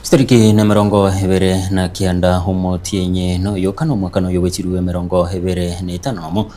Sitariki na mirongo ibere na kianda omotienye no yokana omwaka yo wechirwe mirongo ibere na itano mo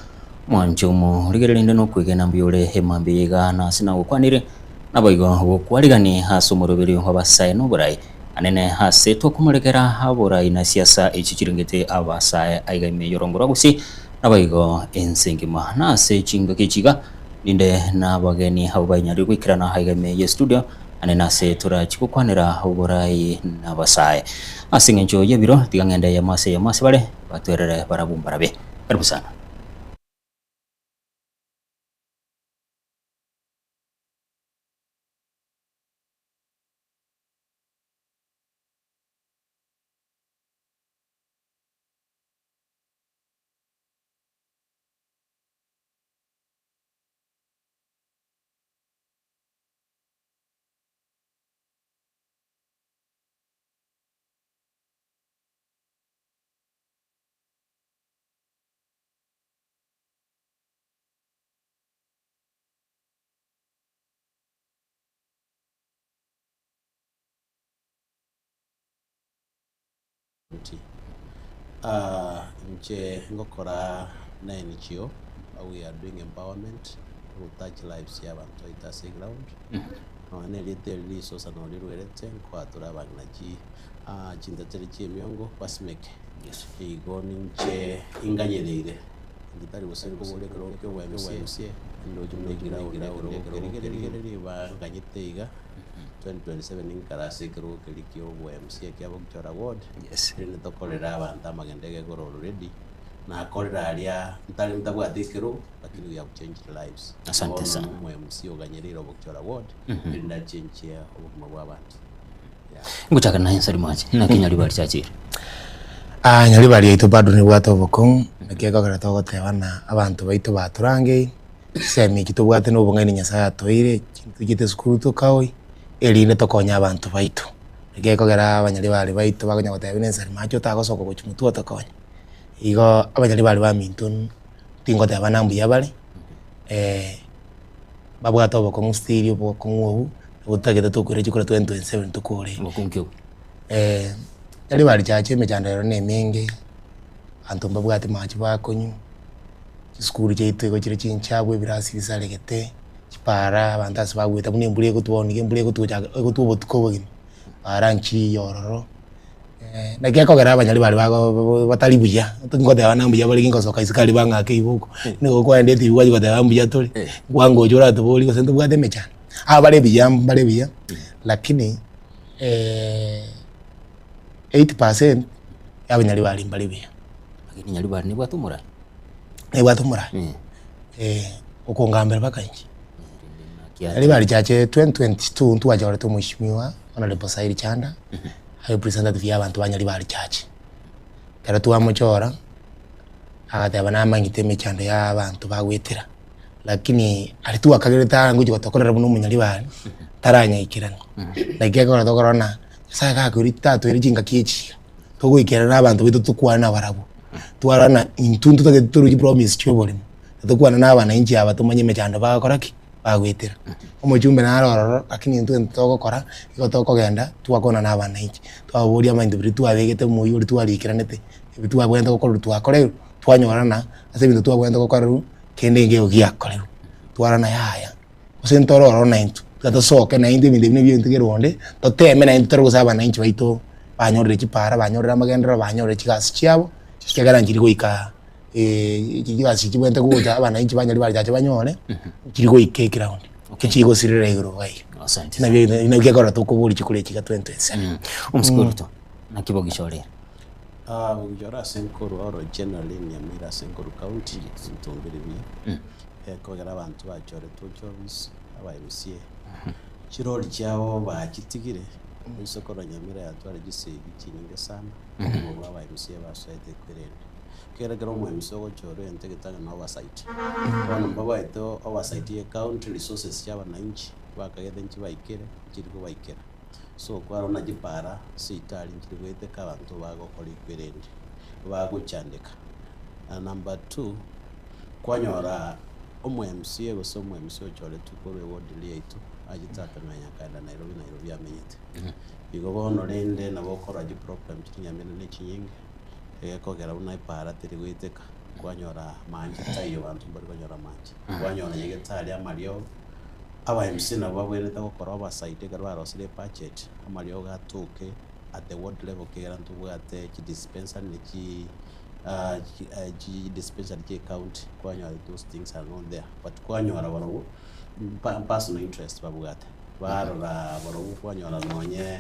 mwanchomo rigererinde no kwigena mbiyore emambiga na sina gukwanire naboigo gukwarigani hase omoroberi w'abasae n'oburai anene hase tokumurekera aborai na siasa echichirengete abasae aigaime yorongora gusi naboigo ensengima na ase chinga kechiga ninde n'abageni habo banyari gwikirana haigaime ye studio anena se tura chikukwanira oburai n'abasae asingencho yebiro tigangende ya mase bare batwerere barabumbarabe karibu sana. Nche ngokora na NGO, we are doing empowerment to touch lives ya bantu itase ground. Ne lite resource no lirwerete kwa turabanaji chindatere chemyongo pasimeke. Yes. Igo ninche inganyerere. Ngitari bose ko bole ko YMCA ndo jumnegira ba nganyiteiga 2027 inkarase kero kelikyo YMCA kyabo kuchora ward. Yes. Rene tokolera abantu amagendege goro already na korera aria ntali mtabwate kero lakini we have changed lives. Asante sana. YMCA oganyerera kuchora ward renda change ya obuguma bw'abantu. Nguchaka na insari maji na kinyali bali chachira. Nyali bali yaitu bado ni bwato bokong nakeka kara togotebana abantu baitu baturange semi kitubwate no bungani Nyasaye atoire tugite skuru tukawi erinde tokonya abantu baitu nakeka kara abanyali bali baitu bagonya gotebana insari maji tagosoka gochimutu otokonya igo abanyali bali ba mintun tingo tebana mbuya bali babwato bokong stereo bokong obu utagete tukure chikora 2027 tukure bokunkyo yali bali chache mechandero ne mingi antu mbabwate machi bakonyu skuru cheitu ko chire chinchabwe birasi bisalegete chipara abantasi bagwita bune mbule kutubonige mbule kutuja kutubo tukobogini aranchi yororo nakeko gara abanyali bali bago batali buya ngote abana mbuya bali kingosoka isikali banga keibuko niko kwende tibuwa ngote mbuya tuli gwango jora tuboli ko sento bwate mechana bale biya lakini 80% y'abanyali bali mbali biya lakini nyali bali ni bwatumura ukongambira bakanji nyali bali chache 2022 ntwajora to mheshimiwa honorable Said Chanda representative y'abantu banyali bali chache kera tuwamuchora agateba namanyite mechando y'abantu bagwetera lakini alituwa kagereta nguji gotokorera muno munyali bali taranyayikirana like ko tokorona saka kuri tatu eringa kichi tugwikera n'abantu bitu tukwana barabu twarana intuntu tage turuji promise chobole tukwana n'abana inji abatumanye mechando bakoraki bagwetera omujumbe narororo lakini intu tokokora iko tokogenda twakona n'abana inji twaburia maindu bitu abegete muyu twarikiranete bitu agwenda gukora twakore twanyorana ase bintu twagwenda gukora kende ngeo giakore twarana yaya usentororo na intu gatosoke na indi binde bine ntigeronde toteme na indi torugusaba na inchi baito banyorere chipara banyorera magendero banyorere chigasi chiabo kigarankiri goika chigasi chibwente kuja abana inchi banyari bari jaje banyore kiri goike ground kichigo sirire iguru gai asante na bine inagekora tukuburi chikure chiga 2027 umskuru to na kibo gishore bujora senkuru oro generally ni amira senkuru county sintumbiri bi kogera abantu bachore tuchobis aba MCA chiroli chao bakitigire isokoro Nyamira yatwara gisegi kininge sana ngo aba MCA basayite kwerende keragero mu MCA go choro entegetaga na oversight bana baba ito oversight ye county resources cyaba na inchi bakagede nchi baikere kiriko baikera so kwaro na gipara sitali nkiri gwete kabantu bago kori kwerende bago chandika number 2 kwanyora MCA gose MCA ochore tukore ward liaitu agitaka mwanya kaenda Nairobi amenyete igo bono rende nabo kora ji program kinyamene ne kinyingi kogera una ipara tiri gwiteka kwanyora manje tayo bantu bari kwanyora manje kwanyora yegetari amario aba MC nabo bwereta gukora oversight garwaro sire budget amario gatuke at the ward level kera ntubwate ki dispensary ne ki dispensary ki account kwanyora those things are not there but kwanyora baro personal interest babugate barora baro kwanyora nonye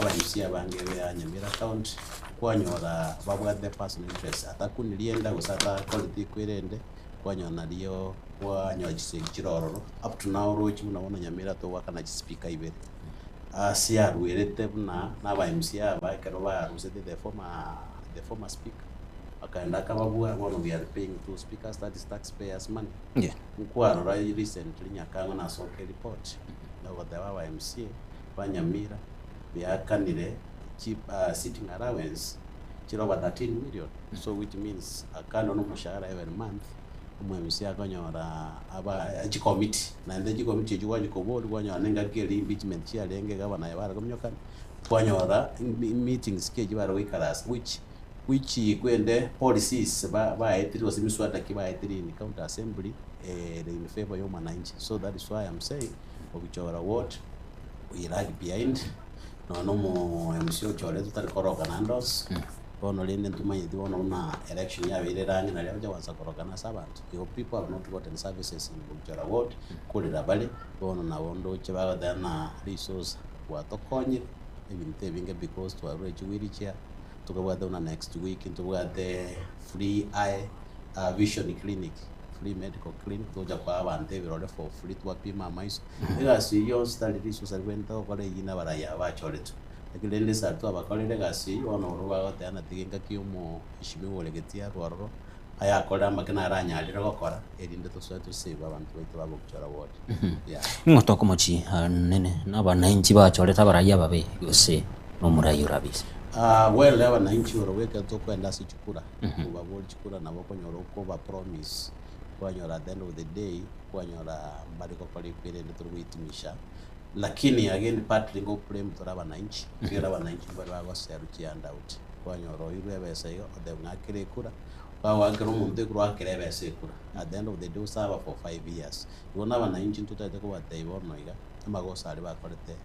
aba MC abange be anyamira account kwanyora babugate personal interest atakunirienda gusata quality kwirende kwanyona riyo kwanyora kirororo up to now rochi munabona nyamira to wakana speaker ibere asia ruerete na ba MC aba kero ba rusete the former speaker akaenda kababua one we are paying to speakers that is taxpayers money kwaro recently nyakanga na soke report na wadawa MC banyamira byakanire cheap sitting allowance kiroba 13 million so which means akano no mushahara every month umwemisi akanyora aba committee na ndege committee jwa jikobori kwanyora nenga keri impeachment chia lenge gabana yabara komnyoka kwanyora meetings ke jibara wikaras which kwende policies ba etiri wasimiswata kiba etiri in county assembly in favor of mananchi so that is why I'm saying obichora what we lag behind no mo MC chole tutari koroga nandos ono lende ntumaye diona una election ya birerani na lyaje wanza koroga na sabantu your people have not gotten services in obichora what kulira bale ono na wondo chibaga dana resource watokonye ebinte binge because to arrange wheelchair tukabwate una next week tukabwate free eye vision clinic free medical clinic toja kwa abantu birore for free twapima amaiso egasi yo study resource kwenda okole yina baraya bachoretu ekilende sartu abakolere gasi ono rubago tena tigenga kiumo ishimiwo legetia rwaro aya kola makina aranyalira gokora erinde to save abantu baitu babuchora ward ngotoko mochi nene nabananchi bachoreta baraya babe yose no murayi urabise well abananchi oroweka to kwenda sichukura ubabori chukura nabo konyoro ko ba promise kwanyora at the end of the day kwanyora mbariko kali kwere ndituruitimisha lakini again partly go play mtora abananchi kira abananchi bari bagoseruki and out kwanyoro irwebese yo de ngakire kura bawagero munde kura kirebese kura at the end of the day usaba for 5 years yona abananchi tutate ko batei bonoiga amagosa ari bakorete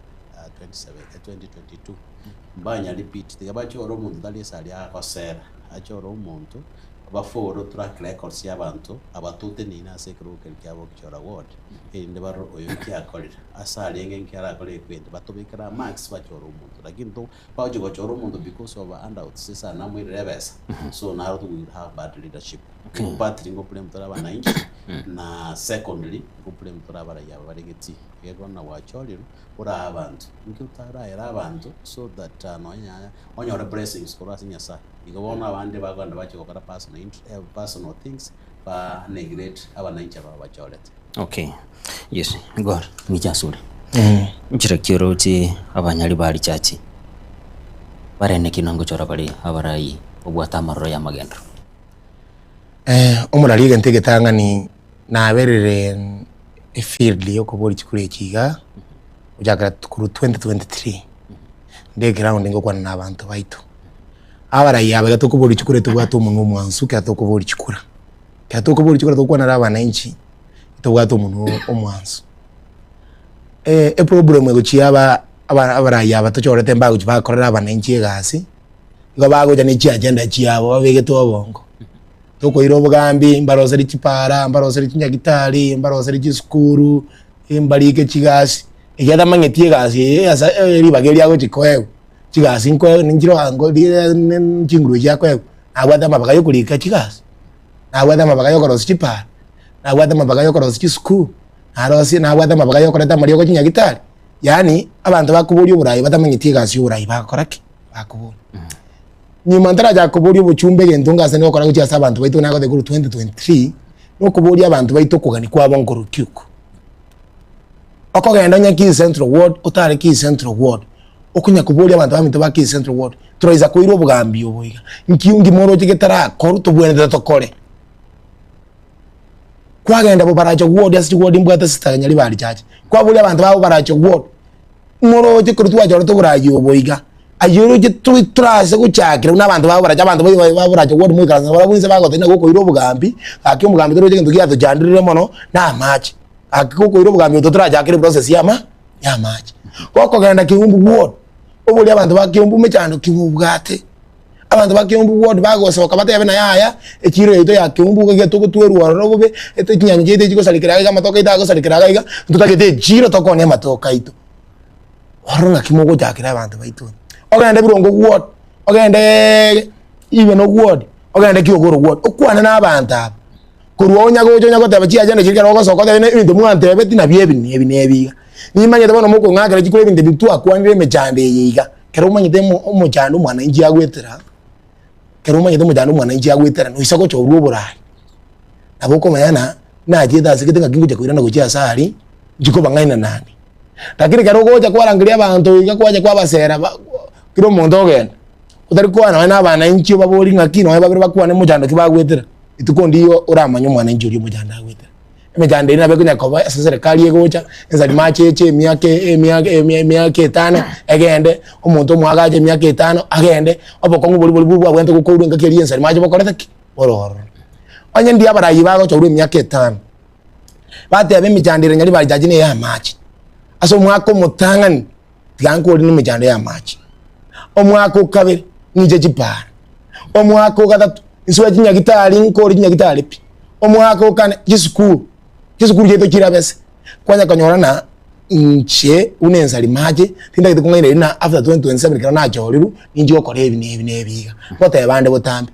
2022 mbanya repeat tigabachoro mundu dali sali akosera achoro umuntu baforo track records y'abantu abatute nina sekruke kyabo kichora ward inde baro oyo kyakorera asali ngenkara kore kwende batobikira max bachoro umuntu lakini to baje bachoro umuntu because of handouts sisa namwe rebesa so now we will have bad leadership but ngo problem tora bananchi na secondly ngo problem tora baraya baregeti yego na wachoriro ura abantu nkutara era abantu so that onyora blessings for us nyasa igobona abandi baganda bachokora personal things ba neglect abananchi abachorete okay yes god nijasure nchira kiroti abanyali bali chachi barene kinango chora bali abarayi obwata marro ya magendo omurali gentege tangani naberere field yoko boli chikure chiga ujakara kuru 2023 de ground ngo kwana nabantu baitu abarayi abaga tokuboli chikure tubwato umuntu mwansu ka tokuboli chikura ka tokuboli chikura tokwana abananchi tubwato umuntu omwansu problem ego chiaba abarayi abatochorete mbago chibakorera abananchi egasi ngo bago jane chi agenda chiabo babege tobongo tokoira obugambi mbaroseri chipara mbaroseri chinyagitari mbaroseri chiskuru imbarike chigasi ejada mangetie gasi asa ribageri ago chikoego chigasi nko ninjiro ango chinguru yakwe agwada mabaga yokulika chigasi agwada mabaga yokorosi chipara agwada mabaga yokorosi chiskuru arosi agwada mabaga yokoreta muri yoko chinyagitari yani abantu bakuburi uburayi batamangetie gasi uburayi bakorake bakuburi nyuma ntaraja kuburi ubuchumbe gentunga sene okora kucha abantu baitu nako de 2023 no kuburi abantu baitu kugani kwabo ngoro kyuko okogenda nya ki central ward utare ki central ward okunya kuburi abantu bamito ba ki central ward troiza kuiro bugambi oboiga nkiungi moro chiketara koru tubwene tokore kwagenda bo baracho ward asi ward mbwata sitanya li bali chache kwa buli abantu babo baracho ward moroje kurutwa joro to burayo boiga ayoro je trase kuchakira n'abantu babo baracha abantu babo baracho ward mu kaza barabunze bagote nako iro bugambi akyo mugambi toro je ndugi yazo jandirire mono na match akiko iro bugambi to turajakira process ya match koko genda kiumbu ward obuli abantu bakiyumbu mechando kibubwate abantu bakiyumbu ward bagosoka batebe na yaya ekiro ito ya kiyumbu ke tugutwerwa robobe ete kinyanya jete jiko salikiraga matoka itago salikiraga iga tutagete jiro tokone matoka ito warona kimogo jakira abantu baitu ogende birongo ward ogende ibe no ward ogende kiyogoro ward okwana na abantu kurwa onyago onyago tabachi ajane kirika rogosoka tebe ibintu mwantebe tina biebi nimanye tabona muko ngakira jiko ibintu bitu akwanire mechande yiga kero manye demo omujando mwana inji agwetera kero manye demo jando mwana inji agwetera no isako cho ruburari aboko mayana na jeda sikitenga kinguja kuira na kuchia sari jiko bangaina nani lakini kero goja kwarangiria abantu iga kwaje kwabasera kiro mondo genda utari kwana na bana inji babori ngakino babiri bakwane mujando kibagwetera itukondiyo uramanyo mwana inji uri mujando agwetera emejande ina bekunya koba serikali egocha enzali macheche miake 5 agende omuntu mwagaje miake 5 agende obokongu boli bwa bwente gukuru ngakeri enzali mache bokorete bororo anye ndi abarayi bago chorwe miake 5 bate abe mijandire nyali bali jajine ya mache aso mwako mutangani tiganko uri nimijande ya mache omwako kabiri nije jipara omwako gatatu isuwa jinyagitari nkori jinyagitari pi omwako kane jisukuru jeto kirabese kwanya kanyora na nche unenzali maje tinda kitukungaine na after 2027 kana na joriru inji okore ebi nebiga kota yabande botambe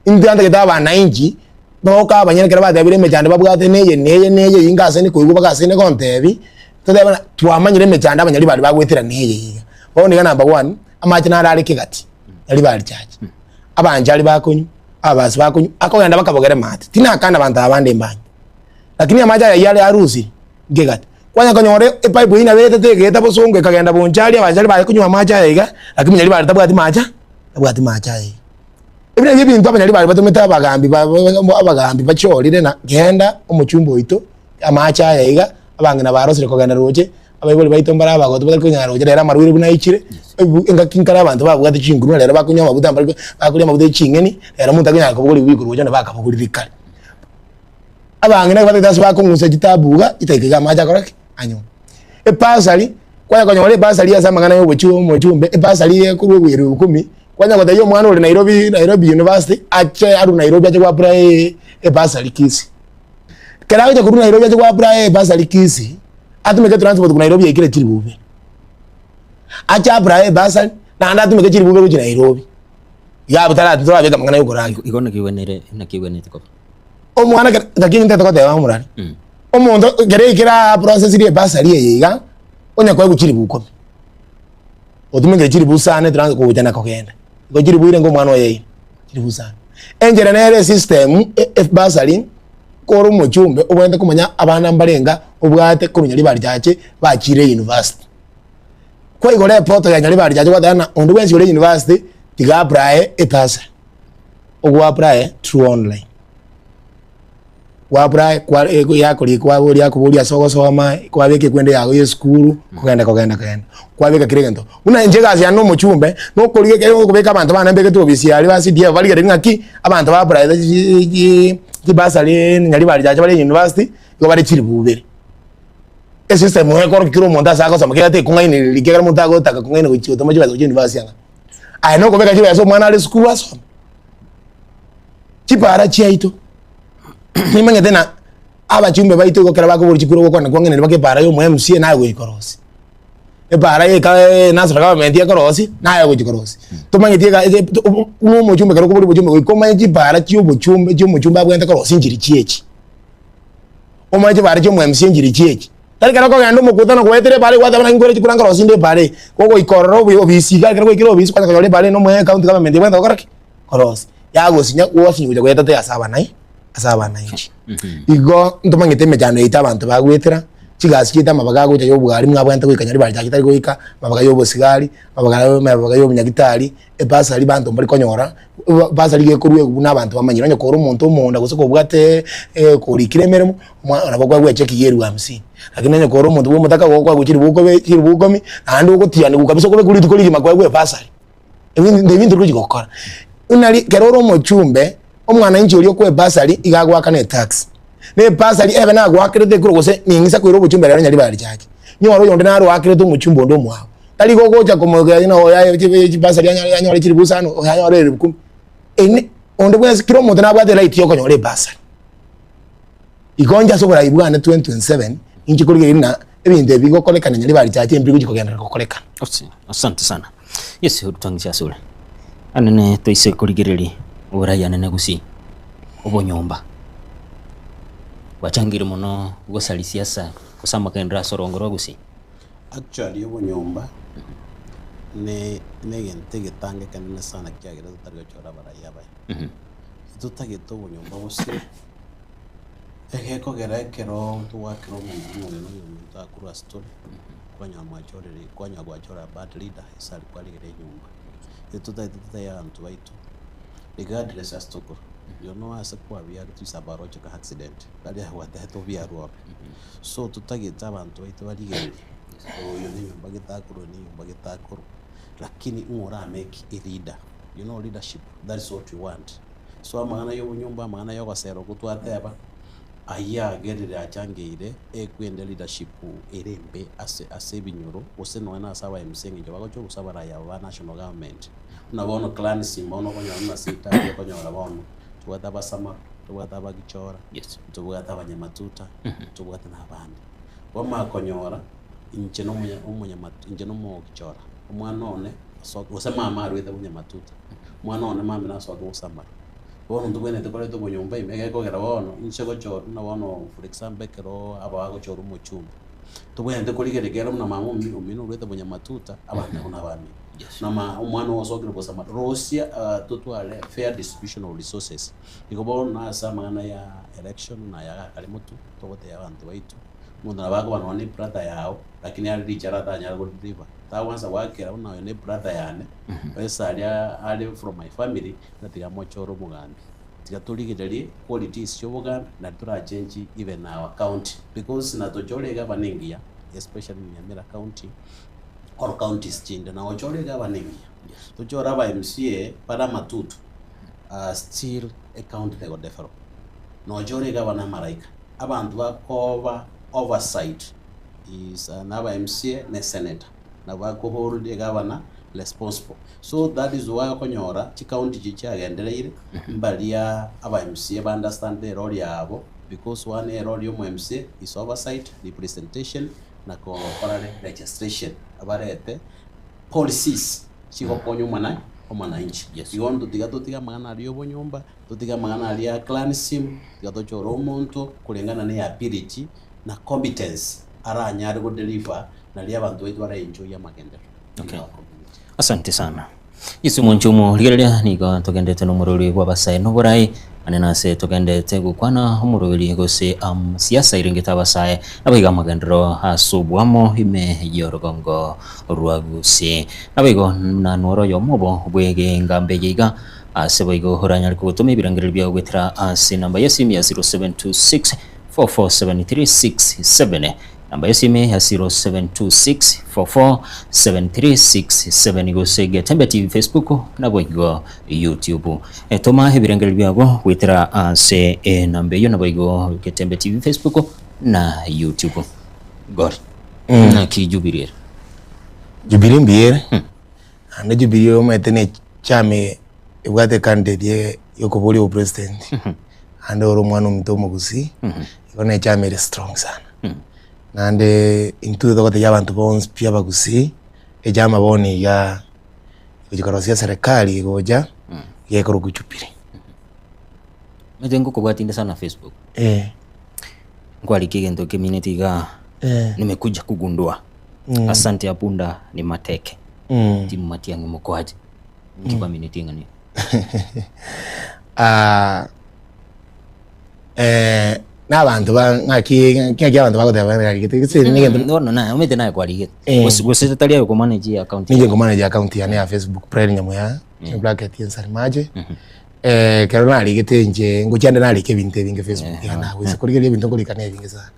indanda kitaba na inji boka abanyene kera badabire mejande babwate neye ingase ni kuigo bakase ne kontebi todabana twamanyire mejande abanyali bali bagwetera neye bone kana number 1 amaje na arale kigati yali bali chaje abanjali bakonyu abasi bakonyu akogenda bakabogere mate tina kana abantu abande mbanye lakini amaja yale harusi ngegati kwanya kanyore epipe ina bete tegeta bosonge kagenda bonjali abajali bali kunywa amaja yiga lakini nyali bali tabwati maja yi ebine bintu abanyali bali batometa abagambi bacholire na genda omuchumbo ito amaja yiga abangena barosire kogenda roje abayiboli baitombara abagoto bali kunyara roje era marwire bunayikire engakinkara abantu babwate chinguru era bakunywa mabuta bakuri mabuta chingeni era muntu akanya akobuli bikuru roje nabakabuguri kale abangena batatu bakungusa kitabuga itaikega maja korake anyo epasali kwanya konyore pasali ya samangana yo bwechu mwechumbe epasali kuru wiru 10 kwanya kwata yo mwana uri Nairobi University ache aru Nairobi ache kwa prae epasali kisi kerawe cha kuru Nairobi ache kwa prae epasali kisi atumeke transport ku Nairobi ekire chiribube acha prae epasali na anda atumeke chiribube ku Nairobi ya butala tuwa bega mangana yo korangi igona kiwenere na kiwenete ko omwana ngakini nteto kote bamurani omuntu gerekera process iri basari yiga onya kwa guchiri buko otumenge chiri busane trans ko jana ko genda go chiri buire ngo mwana oye chiri busane engere nere system f basari ko ru muchumbe obwende kumanya abana mbarenga obwate ko nyali bali jache bachire university ko igore poto ya nyali bali jache wadana ondu wensi ore university tiga brae etasa ogwa brae true online wabra kwa yako likwa buri yako buri asogosoma kwa beke kwende yago ye school kugenda kwa beke kirengento una njega ya no muchumbe no kolike kero kubeka abantu bana mbeke to bisi ali basi dia bali gere ngaki abantu babra ji basali nyali bali jaje bali university go bali chiri bubere e system mo ko kiro monda sako sama kira te kungaini likera monda go taka kungaini go chiyo to maji bali university anga ai no kubeka jiba so mwana ali school aso chipara chiaito nimanye tena abachumbe baito ko kera bakuburi chikuru ko kwana kwangene bake para yo MC nayo ikorosi e para ye ka nasra government ye korosi nayo ikorosi tumanye tiga umu muchumbe kero kuburi buchumbe ko manye para chiyo buchumbe chiyo muchumbe abwente korosi njiri chiechi o manye para chiyo MC njiri chiechi tari kero ko gando mukutano kwetere pale kwata bana ngore chikuranga korosi nde pale ko ikororo obisiga kero ko ikiro obisi kwata ko pale no mwe account government ye bwente koraki korosi yago sinya wosi kuja kweta te asaba nai asaba na inchi igo ntumangite mejano ita abantu bagwetera chigasi kita mabaga goja yo bwari mwabwanta kwikanyari bali jakitari goika mabaga yo bosigari mabaga yo munyagitari e basali bantu mbali konyora basari gekorwe guna abantu bamanyira nyo koro umuntu umonda gusoko bwate kurikire meremo mwana bagwa gwe cheki yeru 50 lakini nyo koro umuntu mutaka gwa gukiri bukomi andi ukutiyane gukabiso kobe kuri tukori makwa gwe basari ibintu rugi gukora unali keroro mu chumbe omwana inji uri okwe basari igagwa kane tax ne basari ebe na gwa kirete kuro gose ningisa kwiro buchumbe rero nyari bari cyake nyoro yonde naro wakirete mu chumbo ndo mwawe tali gogoja komoga ina oya basari yanyore kiri busano yanyore bukum ene onde bwa kiro muntu nabwa de light yoko nyore basari igonja sobora ibwana 2027 inji kuri ina ebinde bigokolekana nyari bari cyake mbi kugikogenda kokolekana. Asante sana. Yes, urutangisha sura anene toise kurigereri uraya nene gusi obonyomba bachangire muno gosali siasa kusama kendra sorongoro gusi actually obonyomba ne gente getange kanene sana kyagera tutaryo chora baraya baye tutage to obonyomba gusi egeko gerekero tuwakiro mu no akuru story kwanya mwachorere kwanya gwachora bad leader isali kwaligere nyumba tuta ya mtu baitu regardless as to you know as kwa bya tusabarocho ka accident kali hawata to bya ruwa so tutageta abantu baitu baligere yo ni bagitakuru ni bagitakuru lakini umura make a leader, you know, leadership, that's what we want. So amana yo nyumba amana yo kwasero kutwateba aya gerere achangeire ekwende leadership erembe ase binyoro oseno na saba emsenge jo bagocho kusabara ya wa national government nabono clan simbono konyo na sita konyo labono tuwata basama tuwata bagichora yes tuwata abanyamatuta tuwata nabandi wama konyora incheno incheno mo gichora umwana one so usema amaru ete bunyamatuta umwana one mama na so gusama bono ndubene tekole to bunyumba imege ko gera bono inchego choro na bono for example kero abago choro mu chumba tubwene tekole gera na mama umino urete bunyamatuta abana kuna bami nama umwana wosokero bosama Russia totwale fair distribution of resources ikobono na samana ya election na ya kalimutu tobote abantu baitu mundu nabako banone brother yao lakini ali charata nyargo driver tawanza wakera una ne brother yane pesa ali from my family natiga mochoro mugambi tikatuligedeli qualities choboga na tura change even our county because na tojole gabaningia especially in Nyamira county or counties chinda na ojole gabaningia tojora ba MCA para matutu still a county they got different no ojole gabana maraika abantu bakoba oversight is another MCA ne senator na bako hold the governor responsible, so that is why konyora chi county chichagendeleire mbalia aba MCA ba understand the role yabo because one role yo MCA is oversight, representation na ko parale registration abarete policies chiko konyo mwana omananchi yondo tiga magana aliyo bonyumba tiga magana aliya clan sim tiga choro omuntu kulengana ne ability na competence aranyari go deliver na lia bantu wetu bara enjoy ya magendero. Okay. Asante sana. Isu monchumo ligerelia nigo togendete no mururi gwa basaye no borai anena se togendete gukwana umururi gose siasa iringita basaye abiga magendero hasubwamo ime yorogongo ruagusi abigo na noro yo mobo bwege ngambe yiga aseboigo horanya kutume birangirira bya gwetira ase namba ya simu ya 0726 447367 namba ya simu ya 0726447367 igosege Tembe TV Facebook na boigo YouTube toma hebirangel byabo witira ase namba yo na boigo ke Tembe TV Facebook na YouTube gor na ki jubirir mbiere ande jubirir mo etene chame ibwate candidate yokoboli o president ande oro mwana mtomo gusi ikone chame strong sana nande intu dogote y'abantu bonse pia bagusi ejama boni ya kujikarosia serikali goja yekoro kuchupire medengo ko batinda sana Facebook ngwali kigendo community ga nimekuja kugundua asante apunda ni mateke timu matiangi mkoaje ngiba community ngani n'abantu ngaki abantu bagote gite no na umete nayo kwali gite gose tali yo ko manage account nije ko manage account ya Facebook Pride Nyamuya bracket yensari maje kero nari getenje ngochanda nari ke binte binge Facebook yana wese kuri ke bintu kulika ne binge sana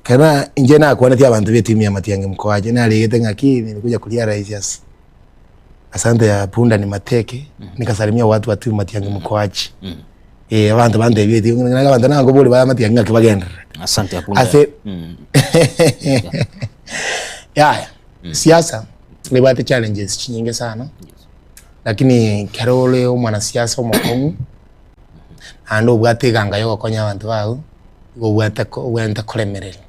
kana inje na kuona tia abantu betu imi amatiange mkoaje nari getenga kini nikuja kulia raisias asante ya punda ni mateke nikasalimia watu watu matiange mkoaje abantu bande betu abantu nango boli ba matiange akibagenda asante ya punda ya siasa lebate challenges nyingi sana lakini kerole mwanasiasa umukomu ando bwateganga yo konya abantu bawo ubwata ko wenda kolemerera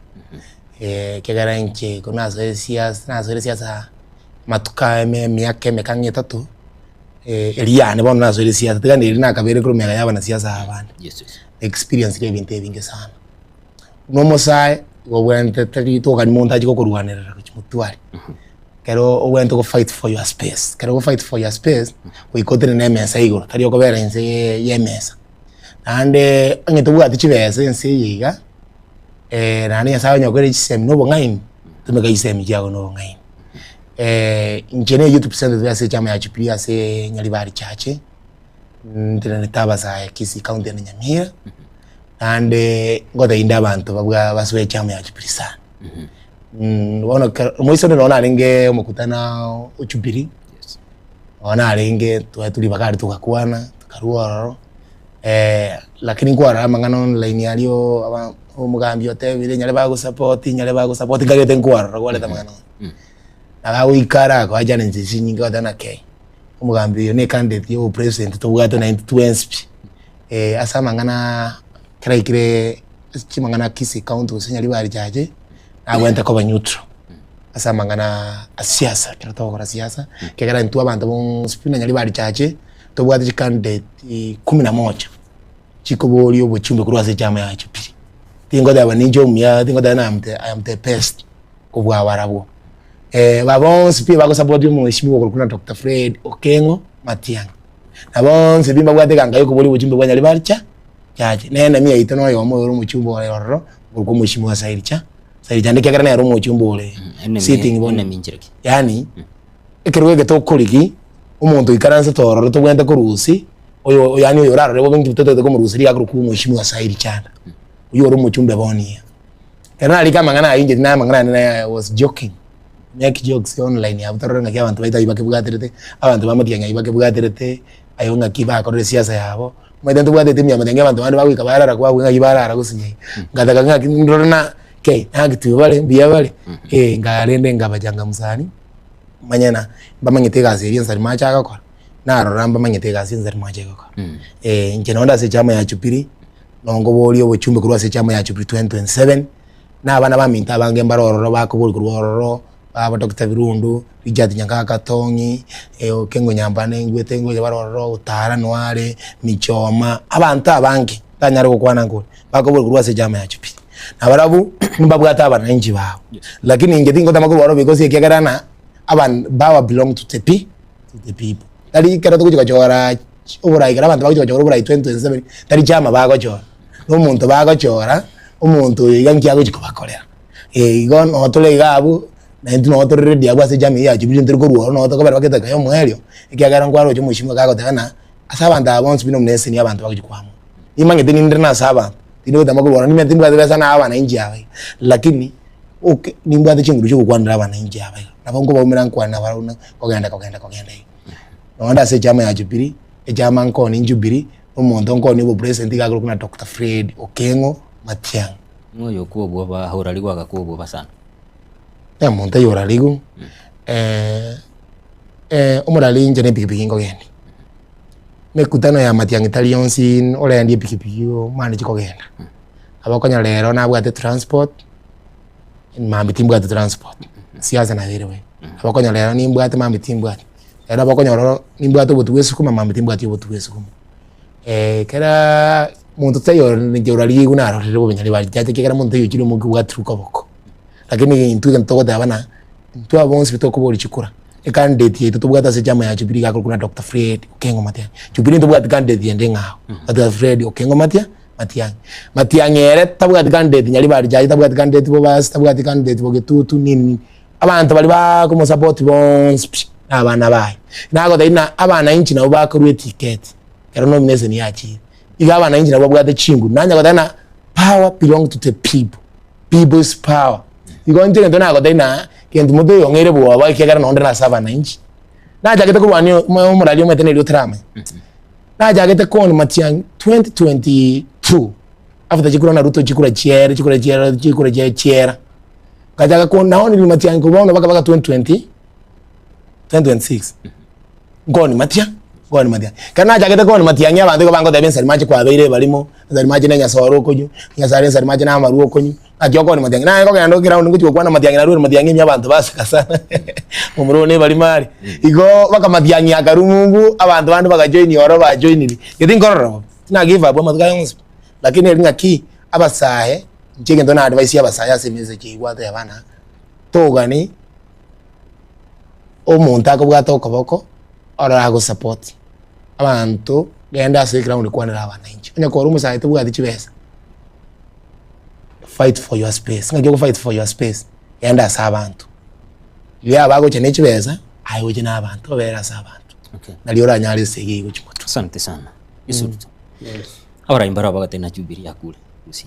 kegara nche kunazo siasa matuka myaka mekange 3 eliane bona nazo siasa tegane iri nakabere kurumega yabana siasa abandi experience y'ibintu binge sana no mosai wenda tari toka ni montaji ko kurwanira kumutuari kero wenda go fight for your space kero go fight for your space uyikotere na mesa igoro tari okobera ense ye mesa ande angeto bwati chibese ense yiga nani yasawa nyokore chisemi no bongaini tumeka isemi jago no bongaini njene YouTube channel ya se chama ya Chipria se Nyalibari chache ndene taba sa Kisii county ya Nyamira ande ngoda inda abantu babwa baswe chama ya Chipria wana moiso naona aringe umukutana uchubiri wana aringe tuli bakari tukakwana tukaruoro lakini kwa rama ngano online yalio umugambi yote bile nyale bago support ngagete nkwara wale tamangano nagawe ikara ko ajana nzisi nyinga wadana ke umugambi yo ne candidate yo president to bwato 92 NSP asama ngana kire chimangana Kisii county usinyali bari jaje agwenta ko banyutro asama ngana asiasa kira to ko siasa kegara ntu abantu bon spina nyali bari jaje to bwato candidate 11 chiko boli obo chumbe kurwase chama ya chipiri tingo da baninjo mya tingo da na I am the best ko bwa warabo babonse pia bako support mu ishimiwa kuna Dr. Fred Okengo Matiang'i nabonse bimba bwateganga yuko boli buchumbe bwa nyali bari chaje nena mia itono yo mo mu chumbo wa roro ko mu ishimiwa sairicha ndike kana yaro mu chumbo ole sitting bone minjireki yani ekerwege to koliki umuntu ikaranza tororo to gwenda kurusi oyo yani oyo raro rebo bintu toto ko mu rusiri yakuru ku mu ishimiwa sairicha uyo ro mu chumbe boni kana ali kama ngana inje na mangana I was joking make jokes online ya butaranga kya abantu baita ibake bwaterete abantu bamatianga ibake bwaterete ayonga kiba ko siasa yabo mwede bwate timya matenge abantu bandi bakwika barara kwa bwenga ibarara gusinye ngataka ngaki ndorona ke akitu bale biya bale ngarende ngabajanga musani manyana bamanyete gazi yenza rimacha akakora naro ramba manyete gazi yenza rimacha akakora nje nonda se chama ya Chupiri nongo boli obuchumbe kurwa se chama ya Chupiri 2027 na abana baminta bange mbaroro bakobuli kurworo baba Dr. Virundu Richard Nyankaka Tongi Okengo Nyambane ngwete ngo baroro utara nware michoma abantu abange tanyare ko kwana ngo bakobuli kurwase jama ya Chupiri na barabu mbabwata abana inji bawo lakini nge tingo tamako baro because yekegarana aban bawa belong to the people tari kera to kuja chora obura igara abantu bakuja chora obura 2027 tari jama bago chora no muntu bago chora umuntu yanki yago chikobakorera igon otole gabu na ntu no torre dia bwa se jami ya Chupiri ntiriko ruo no to kabara baketa kayo mwerio ikiagara ngwaro cyo mushimwe kago tana asabanda abonse bino mnese ni abantu bakujikwamo imangete ni ndina saba tino tamako bora ni metindu badesa na abana inji yawe lakini okay ni mbwa chinguru cyo kukwandira abana inji yawe nabongo bawumira nkwana baruna kogenda no nda se jama ya Chupiri ejama nkoni njubiri umuntu nkoni bo president gakuru kuna Dr. Fred Okengo Matiang'i ngoyo kuobwa ba horaliwa gakuobwa basana monta yoraligu umurali nje ne pikipiki ngogenda mekutano ya Matiang'i talionsin ole ndi pikipiki mani chikogenda abakonya lero nabwate transport mambi timbwate transport siasa na werewe abakonya lero nimbwate mambi timbwate era abakonya lero nimbwate botuwesu kuma mambi timbwate botuwesu kuma kera muntu tayo nje uraligu naro rero benyali bali cyate kera muntu yukiri mu bwatruka boko lakini ntuye ntoko dabana ntu abonse bitoko boli chikura candidate yetu tubwata se jama ya Chupiri gakuru kuna Dr. Fred Okengo Matiang'i Chupiri tubwata candidate yende ngao Dr. Fred Okengo Matiang'i ere tabwata candidate nyali bali jaji tabwata candidate bo bas tabwata candidate bo getutu nini abantu bali ba ko support bons abana bayi nago daina abana inchi nabo bakorwe ticket kero nomination yachi iga abana inchi nabo bwate chingu nanya godana power belong to the people, people's power igo nje ndo nago daina kendo mudo yongere bwo ba kigara no ndana saba na inchi na jagete ko bani umurali umete ne trama na jagete ko ni Matiang'i 2022 after chikura na Ruto chikura chiera kajaga ko naoni ni Matiang'i ko bono baka 2026 ngoni Matiang'i kana jagete ko ni Matiang'i abantu ko bango da bensa maji kwa beire balimo za maji na nyasoro ko nyu nyasare sa maji na maruo ko nyu ajoko ni Matiang'i na ko kando ground nguti kwa na Matiang'i na ruo Matiang'i nya abantu basika sana umuro ne bali mari igo baka Matiang'i akarumungu abantu bandu baka join oro ba join geti ngororo na give up amatuka yonse lakini eringa ki abasahe njenge ndo na advice yabasahe asemeze ki gwate abana togani omuntu akobwata okoboko ora go support abantu genda se ground kwanira abana inchi onya ko rumu saite bwati chibesa fight for your space ngajye go fight for your space yenda sa abantu ya bago chene chibesa ayo jina abantu obera sa abantu okay naliora nyari sege go chimoto asante sana Yusufu yes ahora imbara bagate na Jubilee yakule usi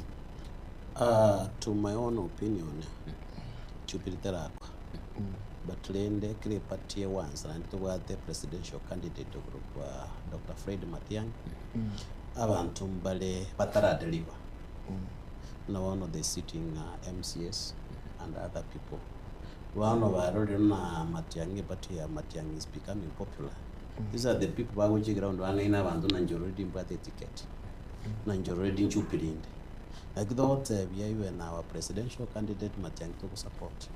to my own opinion Jubilee terako but lende kile party once and to the presidential candidate group Dr. Fred Matiang'i abantu mbale batara deliver na one of the sitting MCS and other people one of our na Matiang'i party Matiang'i is becoming popular. These are the people who go ground wanaina abantu na njoredi mbate ticket na njoredi Jubilee like that we na our presidential candidate Matiang'i to support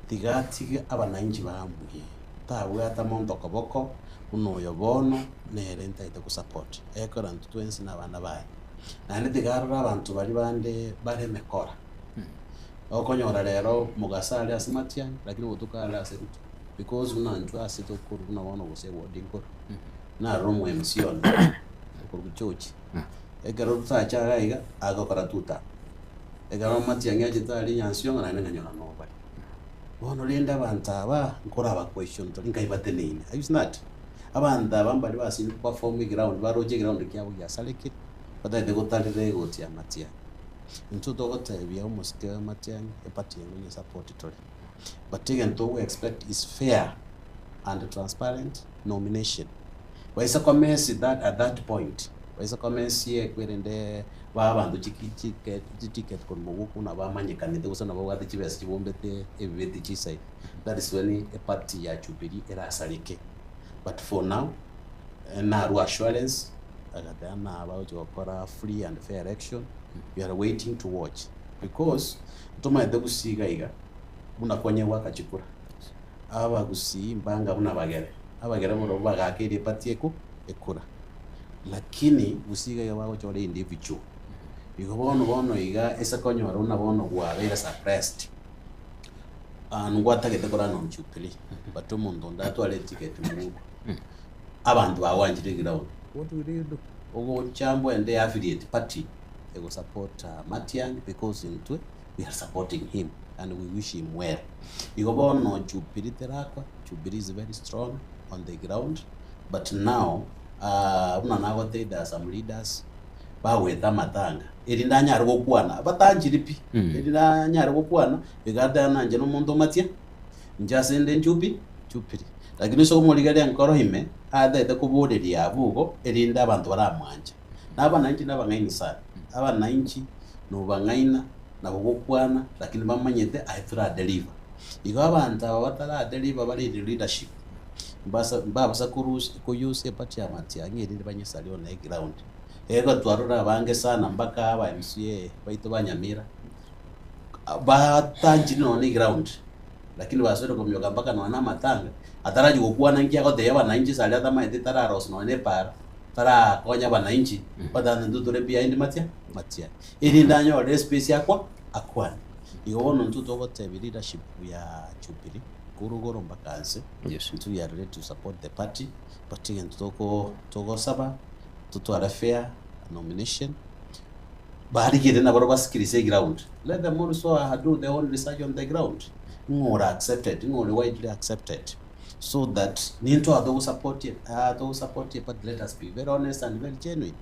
tigati abananchi bahambuye tawe atamonto koboko uno yobono nerenta ite ku support ekora ntutwensi na bana baye nane tigarura abantu bali bande bare mekora okonyora lero mugasale asimatiani lakini utukala aseruto because unanjwa asitokuru na wana gose wodinko na romu emsion ku chochi egaro tsacha gaiga agakora tuta egaro Matiang'i agitali nyansio na nenganyona no bali bono linda abantu aba nkora aba question to linga ibatenene ayus not abantu abambali basi perform ground baroje ground kyabo ya salekit bada de gotalire goti ya Matiang'i into to gotabia almost Matiang'i epati yenye support to but again to we expect is fair and transparent nomination waisa commence that at that point waisa commence ye kwerende babantu ticket kon muguku na bamanyekanite usana babwate kibese kibombete ebibete kisai that is when a party ya Jubilee era salike but for now na assurance agadana about okora free and fair election we are waiting to watch because tumaide gusiga iga buna kwenye waka chikura aba gusi mbanga buna abagere mu bagakiri party ekura lakini gusiga yabago chole individual bono iga esa konyora una bono gwabera suppressed ngwatagete kora no Jubilee but umuntu ndatwale ticket mu abantu bawanjire ground what we do ogo chambo and the affiliate party they will support Matiang'i because into we are supporting him and we wish him well bono Jubilee terakwa Jubilee is very strong on the ground but now una nago there are some leaders bawetha matanga irinda nyari gukwana batanjiripi irinda nyari gukwana bigada nanje no muntu Matiang'i njasende Jubilee lakini so muligale nkoro hime athe kubuderia abugo irinda abantu baramwanja nabananchi nabangaini sana abananchi no bangaina na gukwana lakini bamanyete ahitra deliver igo abantu abatara deliver bali leadership basa kuyuse party ya Matiang'i irinda banyesali on the ground ego twarura bange sana mpaka aba MCA baito banyamira batanji no ni ground lakini basore komyoga mpaka no matanga ataraji gukwana ngia ko de abananchi sali atamaite tararos no ne par tara konya abananchi badana ndutore bia indi Matiang'i iri ndanyo le space yakwa akwana igono ntuto gote leadership ya Jubilee kurugoro mbakanse yes to we are ready to support the party but again toko saba tutwara fair nomination barigire na baro baskirise ground let them also do their own research on the ground ngora accepted ngori widely accepted so that ninto ado support it, but let us be very honest and very genuine.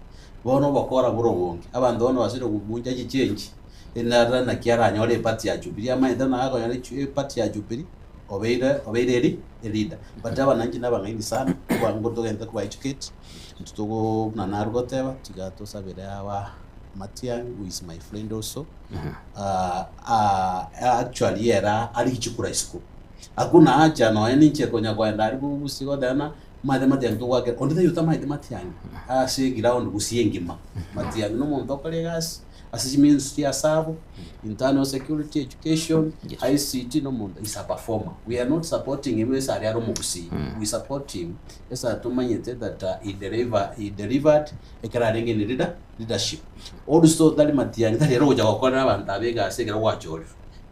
Bono bakora burobonge abantu bono basire kubunja change inara na kiara nyore party ya Jubilee ama ndana ako nyore party ya Jubilee obeire leader, but abananchi nabangini sana bangoto genda ku educate tutugo na narugoteba tigato sabere awa Matiang, who is my friend also. Actually era alichukura school. Hakuna haja no yani cheko nya kwenda aribu gusigo dana Matiang to wake onde yuta Matiang. Se ground gusiengima. Matiang no muntu kolegas assessment ya sabo internal security education ICT no muntu is a performer. We are not supporting him as ari aromugusi. We support him as atumanyete that he delivered ekararenge ni leadership. Also that Matiang that ero jago kora abantu abega segera wachori.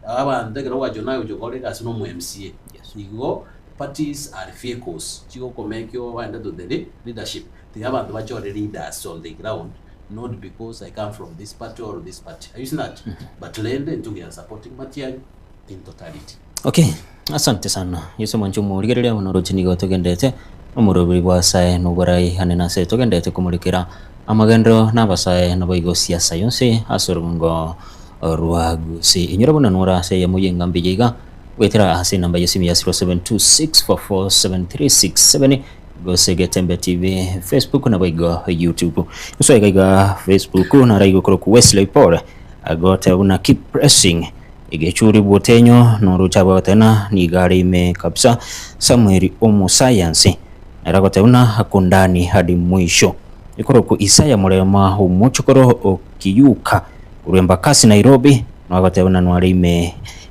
Abantu egera wacho nayo jogole kasi no mu MCA. Igo parties are vehicles. Chigo komekyo wanda to the leadership. They have abantu leaders on the ground. Not because I come from this party or this party. I use that. But lend and together supporting Matiang in totality. Okay, asante sana. Yesu manchumu ligerelia monorochini go togendete. Omurobiri bwasae nugorai hanena se togendete kumulikira amagendo nabasae naboigo siasa yonse asorungo ruagusi. Inyurabona nura se yamuyenga mbijiga wetera hasi namba yesimu ya 0726447367 go Sege Tembe TV Facebook na boigo YouTube. So iga Facebook na raigo ku Wesley Paul agote una keep pressing igechuri botenyo no chaba tena ni gari me kabisa Samuel Omu Science aragote una hakundani hadi mwisho ikoroku Isaya Murema umuchokoro okiyuka uremba kasi Nairobi no agote una nwari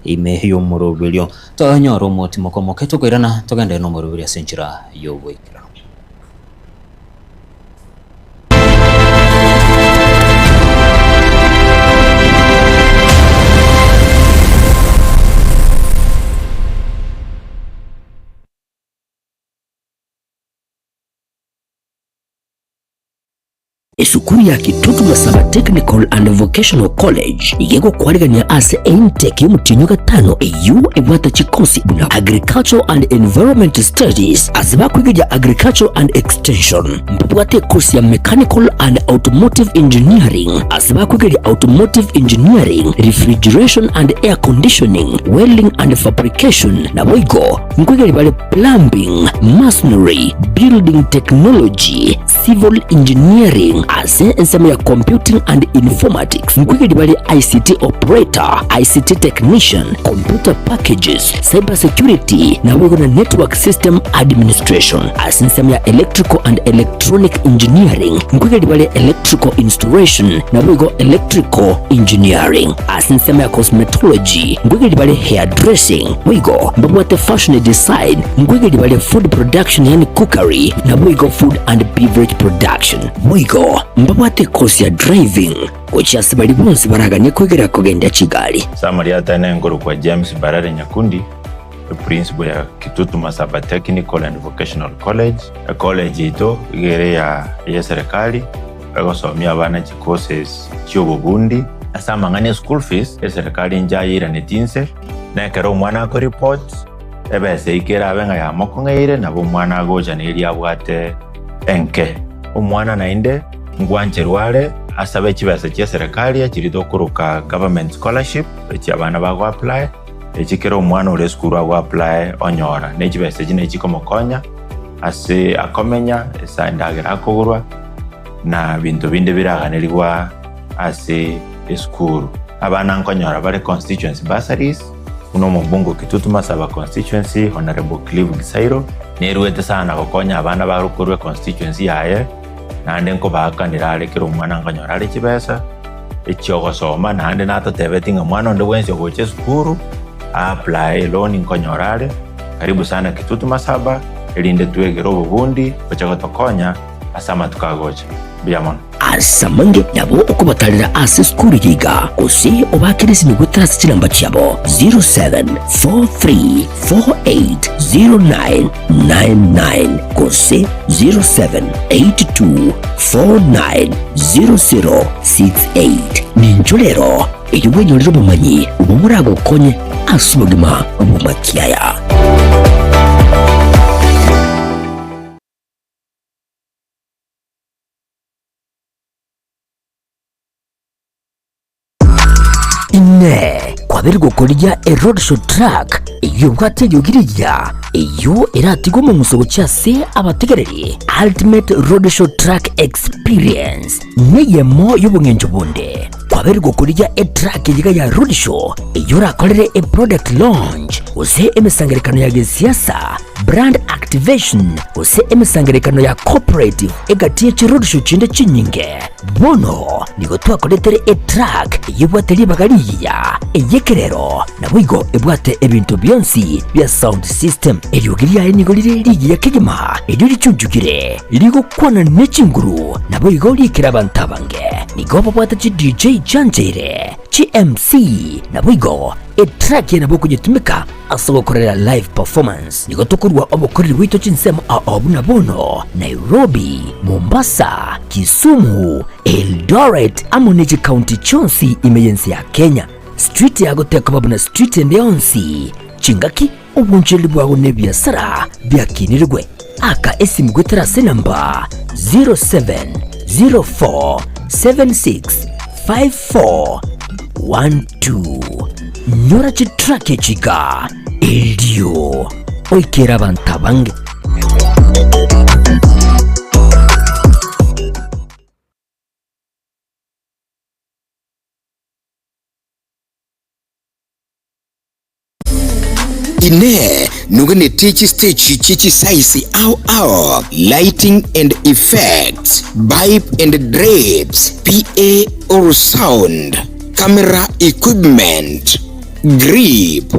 ime hiyo murubilyo tonyoro moti mokomoke tukwirana tugende no murubilyo senchira yo wekira. Esukuru ya Kitutu Masaba Technical and Vocational College igeko kwarigania ase intake y'umutinyo gatano EU ebwata chikosi buna Agricultural and Environment Studies asiba kwiga Agricultural and Extension mbwate course ya Mechanical and Automotive Engineering asiba kwiga Automotive Engineering, Refrigeration and Air Conditioning, Welding and Fabrication na boigo mkwiga bale Plumbing, Masonry, Building Technology, Civil Engineering ase ensema ya Computing and Informatics mkwigedi bali ICT Operator, ICT Technician, Computer Packages, Cyber Security na wigo na Network System Administration ase ensema ya Electrical and Electronic Engineering mkwigedi bali Electrical Installation na wigo Electrical Engineering ase ensema ya Cosmetology mkwigedi bali Hairdressing wigo mbwate Fashion Design mkwigedi bali Food Production yani Cookery na wigo Food and Beverage Production wigo mbabwate course ya Driving ocha bali bonse baraganye kwegera kugenda Kigali. Samaria tana ngoro kwa James Barare Nyakundi, the principal ya Kitutu Masaba Technical and Vocational College. A college ito igere ya serikali bagosomya abana courses cy'obubundi asamangane school fees serikali njayira netinse na kero mwana ko report ebese ikera abenga ya mokongeire nabo mwana agoja neri abwate enke umwana nainde ngwancherwale asabe kibasa kya serikali akirido kuruka government scholarship eki abana bago apply ekikero umwana ule school ago apply onyora nekibasa kine kikomokonya ase akomenya esandagira akogurwa na bintu binde biraganirwa ase school abana nkonyora bale constituency bursaries uno mubungu Kitutu Masaba constituency Honorable Clive Gisairo neruwete sana kokonya abana barukurwe constituency yaye nande nko bakanira alekero umwana nkanyora ale kibesa ekyo gosoma nande natotebetinga mwana ndo wense goche skuru apply loan nkonyora ale karibu sana Kitutu Masaba elinde tuegero obubundi bachaga tokonya asama tukagocha biamon asamange nabo okubatalira ase skuru yiga osi obakirisi ni gutrasi kiramba cyabo 0743480999 kose 0782490068 ninjolero eyubwenyolero bumanyi ubumurago konye asubagima obumakiaya. ine kwabiri gukorya a roadshow track iyo bwategyogirirya iyo iratigwa mu musogo cyase abategereri ultimate roadshow track experience niyemo y'ubungenjo bunde kwabiri gukorya a track yiga ya roadshow iyo rakorere a product launch use emisangerekano ya gisiasa brand activation use emisangerekano ya cooperative egatiye ci roadshow cinde cinyinge bono nigo twakoretere a track yibwate libagariya eyekerero nabwigo ebwate ebintu byonsi bya sound system eryogiriya nigo liriya kegema eryo licujugire ligo kwana necinguru nabwigo likira bantabange nigo babwate ci DJ Janjere ci MC nabwigo a track yana boko jitumika asobokorera live performance nigo tokurwa obokorera wito cinsemo abuna bono Nairobi, Mombasa, Kisumu, Eldoret amoniji county chonsi imeyensi ya Kenya street ya goteka babuna street ndeyonsi chingaki ubunjeli bwawe nebyasara byakinirwe aka esimu gwetera senamba 0704765412 nyora chitrake chiga eldio oikera bantabange ine nugane techi stage chichi size au lighting and effects pipe and drapes PA or sound camera equipment grip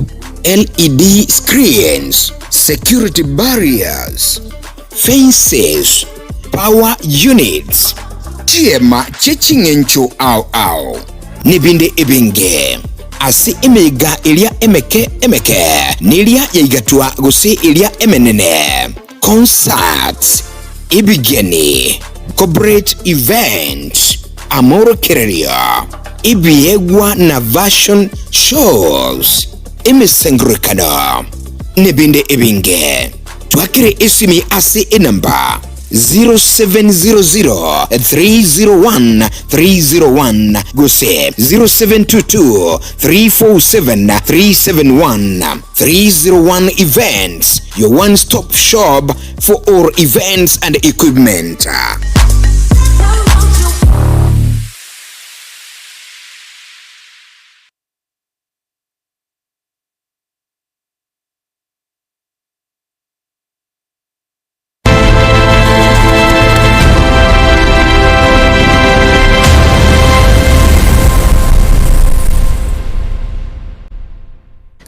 LED screens security barriers fences power units tiema chechingencho au nibinde ebenge asi emega ilia emeke nilia yaigatua gusi ilia emenene concerts ibigeni corporate events amoro kereria ibiegwa na version shows imisengurikana nibinde ebinge twakire isimi asi enamba 0700-301-301 gose 0722-347-371 301 Events, your one-stop shop for all events and equipment.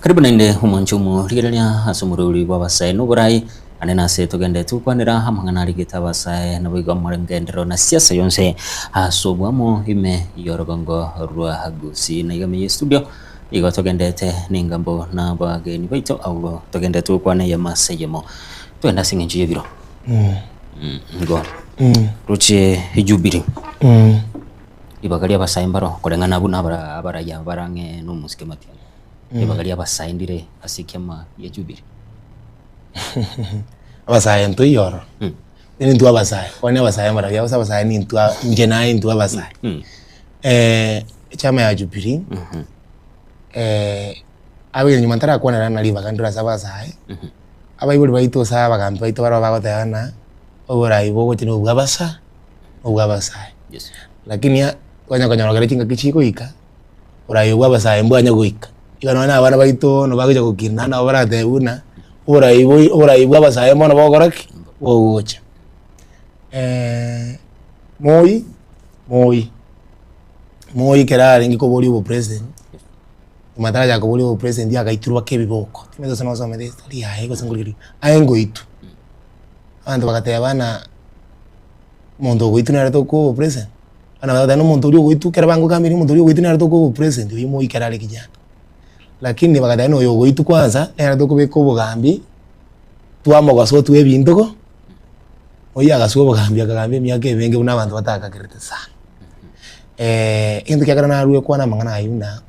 Karibu nainde humanchumu rigereria asumururi bwa basai nuburai anena se tugende tukwanira hamangana rigita basai nabuiga mwarengendero na siasa yonse asobwamo ime yorogongo rwa hagusi na igamiye studio igo tugendete ningambo na bageni baito au tugende tukwane ya masayemo twenda singenji yebiro ngo ruche hijubiri ibagalia basai mbaro kolengana buna abaraya barange no musike mati ibagalia basaindire asikema ya jubiri abasaya nto yoro ni ntu abasaya kwani abasaya mara ya abasaya ni ntu njena ntu abasaya chama ya jubiri abiri nyuma ntara kwana na liba kandura sabasaya abayiburi bayito saba bagambi bayito baro bagotana obora ibogo tino bwabasa obwabasaya yes lakini kwanya ngara kinga kichiko ika urayo bwabasaya mbwanya goika igana abana bayito no bagija gukina na barate una ora ibo abasaya mono bogoraki wogocha moi kerare ngiko boli bo president matara ya ko boli bo president ya gaiturwa kebiboko timezo sana zo mede story ya ego sanguliri ayengo itu ando bakate abana mondo goitu na reto ko president ana bada no mondo goitu kerabango kamiri mondo goitu na reto ko president yo moi kerare kijana lakini bakate no yo goitu kwanza era to kubeko bugambi tuamo gaso tuwe bindogo oya gaso bugambi akagambi myake benge una abantu bataka kirete sana into kyakara na ruwe kwana mangana ayuna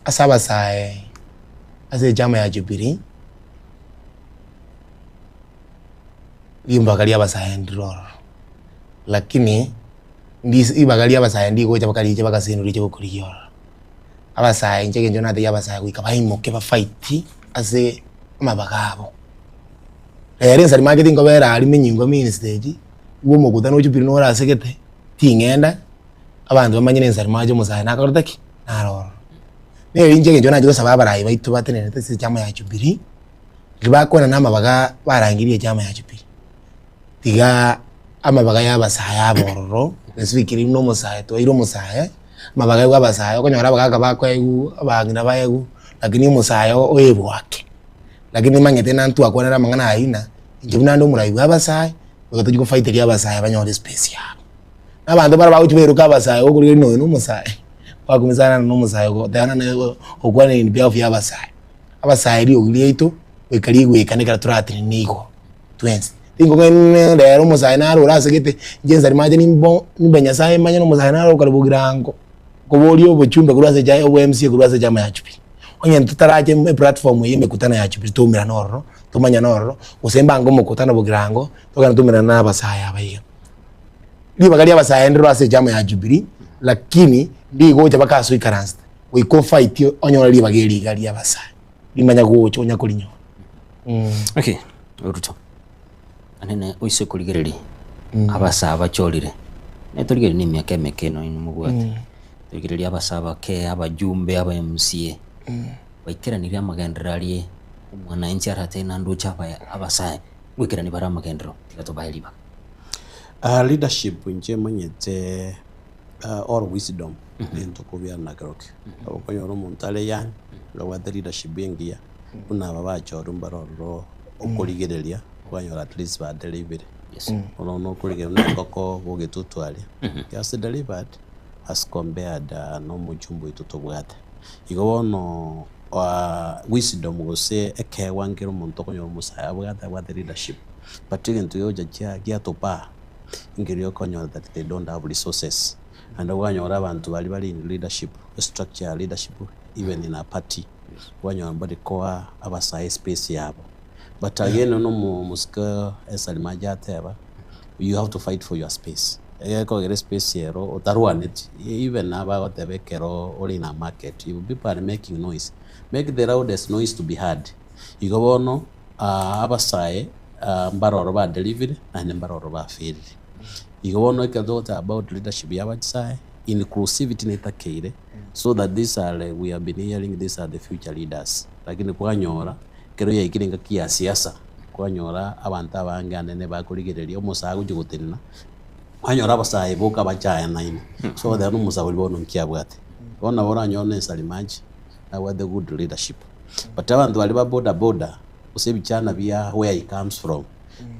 asaba sae ase jama ya Jubilee limbagalia basaye ndroro lakini ndisi ibagalia basaye ndiko chabakali chabakasinuri cyo kuriyora abasaye ncheke njona ate abasaye kuika baimoke ba fight ase mabagabo ere nsari marketing kobera ali menyingo mini stage uwo mukutano chupiri no rasegete tingenda abantu bamanyine nsari maje musaye nakorotaki naroro ne ncheke njona jo saba barayi baitu batenene tese chama ya chupiri libakona namabaga barangiriye chama ya chupiri tiga amabaga y'abasaye abororo nesibikiri no musaye to iro musaye mabaga y'abasaye okonyora baga bakwegu abangina bayegu lakini musaye oyebwake lakini mangete nantu akonera mangana aina njibuna ndo murayi y'abasaye bagato ko fight y'abasaye banyore space yabo nabantu bara bawuti beruka abasaye okuri no musaye bakumisana no musaye ko tayana ne okwane ni bya y'abasaye abasaye ri ogirito wekali wekanika turati niko twins tingo ngene rero musaye naro rasegete jenza rimaje nimbo nimbenya saye manya no musaye naro karibugirango kubori obuchumbe kurase jaye OMC kurase jama ya chupi onye tutaraje platform yime kutana ya chupi tumira noro tumanya noro usemba ngo mukutana bugirango tokana tumira na abasaye abaye liba kali abasaye ndiro ase jama ya Jubilee lakini ndigo cha bakaso ikaransta we ko fight onyo liba geli kali abasaye limanya gucho onya kulinyo okay Ruto anene oise kuligereri abasaba cholire netuligeri ni myaka mekeno inumugwate tuligereri abasaba ke abajumbe aba MCA baikeranira amagendralie umwana inchi arate nandu chapa abasaye gwikirani bara amagendro tigato bayiliba leadership nje manyete or wisdom into kubya nagaroke abakonyoro muntale yan ngawa leadership yengia una baba chorumba roro okoligereria kwanyora at least ba delivered no kuligerera koko bogitutwali just delivered as compared no mujumbo itutobwate igobono wisdom gose ekewangiro muntu okonyora musaya bwate wa leadership but into yoja kya topa ingiro okonyora that they don't have resources and wanyora abantu bali in leadership structure leadership even in a party wanyora body core abasaye space yabo but again no muska esalimaja ateba you have to fight for your space ko get space here or tarwanit even about the bekero or in a market you people are making noise make the loudest noise to be heard igobono abasaye mbaroro ba delivery and mbaroro ba field igobono ikadota about leadership yabasaye inclusivity netakire so that these are we have been hearing these are the future leaders lakini kwanyora kero ya ikiringa kia siasa kwanyora abantu abangane ne bakurigereria umusago jugutina kwanyora abasaye boka bachaya naine so they no musago libono nkiabwate bona bora nyone salimaji with the good leadership but abantu bali ba border usebichana bia where he comes from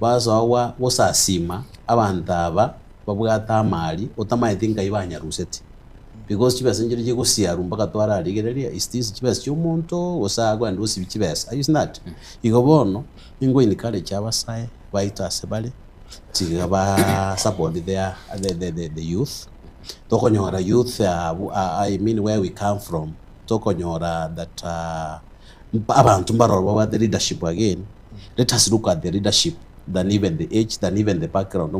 bazo wa wosasima abantu aba babwata amali otamaye thinga ibanya ruseti because chibese njiri chikusiya rumba katwara aligereria is this chibese cy'umuntu osagwa ndusi bikibese is not igobono ingo inikale cyabasaye baitase bale tigaba support the youth tokonyora youth I mean where we come from tokonyora that abantu mbaroro wa the leadership again let us look at the leadership than even the age, than even the background.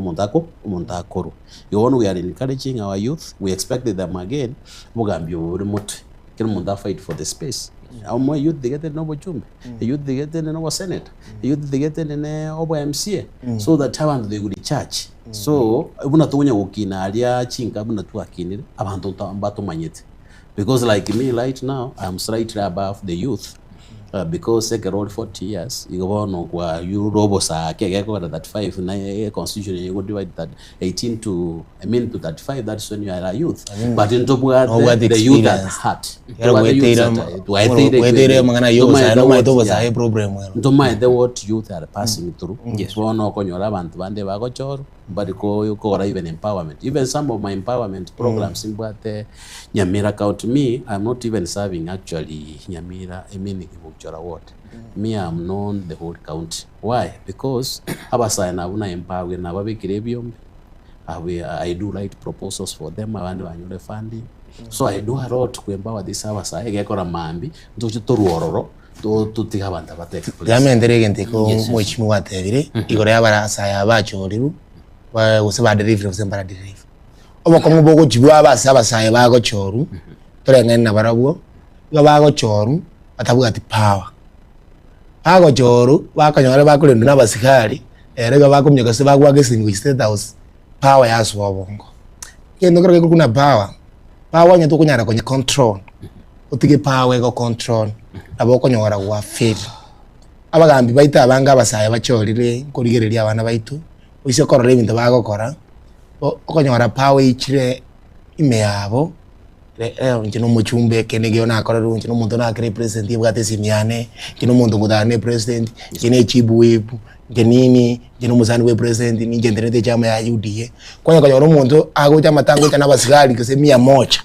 You want we are encouraging our youth. We expected them again. Mugambio remote. Can munda fight for the space. How more youth they get in Nobo Jumbe, youth they get in Nobo Senate, youth they get in Obo MCA. So that time they would charge. So abuna tunya ukina alia chinga abuna tu akini abantu mbato manyete. Because like me right now, I'm slightly above the youth. Because they roll 40 years, you go on kwa you robots are that 5 na constitution you go divide that 18 to to 35. That's when you are a youth. But in Tobuga the youth at heart. What youth are passing through. Yes. One okonyora abantu bande bagochoro but ko even empowerment. Even some of my empowerment programs in Nyamira County me, I'm not even serving actually Nyamira Award. Me, I'm known the whole county. Why? Because abasaya nabuna empower na babikire byombe. I do write proposals for them abantu banyure funding. So I do a lot to empower this abasaya gekora mambi ndocho toruororo to tiga banda bateka. Yamenderege nteko mwichimu watebire igore yabarasaya bacho riru wa usaba delivery usembara delivery. Obo komubogo jibwa abasaya bago choru toreng'ani na barabwo igo bagochoru batabwati power bagochoru bakonyore bakurenda n'abasikari igo bakumya gose bagwaga single state house power yaswa bongo kendo kero kuna power nya tukunyara kwenye control utige power ego control abo konyora gwa fail abagambi baita abanga abasaya bachorire kurigereria abana baitu uise korora ibintu bagokora okonyora power ichire ime yabo nkino muchumbe kenegyo nakorera nkino muntu nakire president yibwate simiane nkino muntu ngudane president nkine chibuipu ngenini nkino musani we president ni ngenderete chama ya UDA konyora umuntu agocha matango kana basigari kese 100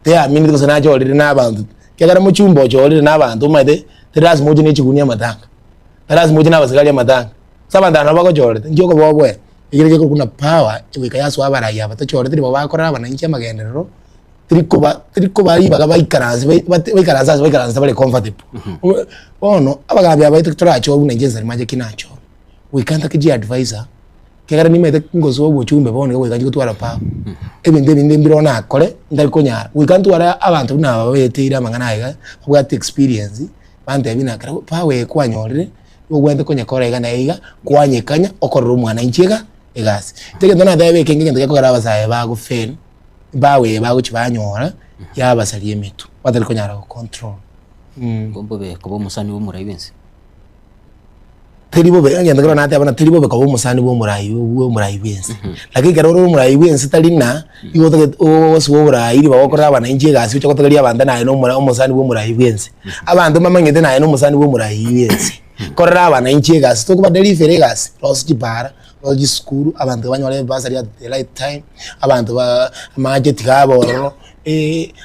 te amini ko sana chorire n'abantu kegara muchumbo chorire n'abantu maide teras moje ne chigunia matanga teras moje n'abasigari amatanga sabandana bako chorire njoko bobwe igire kuna power wika yaso abaraya batachorire bo bakora abananchi amagenderero triko bari bakabaikaranze baikaranze bari comfortable ono abagambi abaito turacho bunengeza maje kinacho wikanta kiji advisor kegara nimete ngozo obuchumbe bone wikanje gutwara pa ebinde mbiro nakore ndari konyara wikantu ara abantu naba betira mangana iga bwate experience bande binakara pawe kwanyorire ugwende konyakora iga na iga kwanyekanya okorora umwana inchega egasi tegendo na dabe kengenge ndakora abasaye bago fail bawe banyora yabasalie metu batari konyara control bombobe kubo musani wo murayibense teribo be ngenda kora nate abana teribo be kubo musani wo murayibense lakini karo wo murayibense talina iwote oso wo murayiri bakora abana inje gasi cyo kotagari abanda naye no musani wo murayibense abantu mamangete naye no musani wo murayibense korera abana inje gasi to kuba delivery gasi losi kibara oji school abantu banyore basari at the right time abantu ba majeti gabo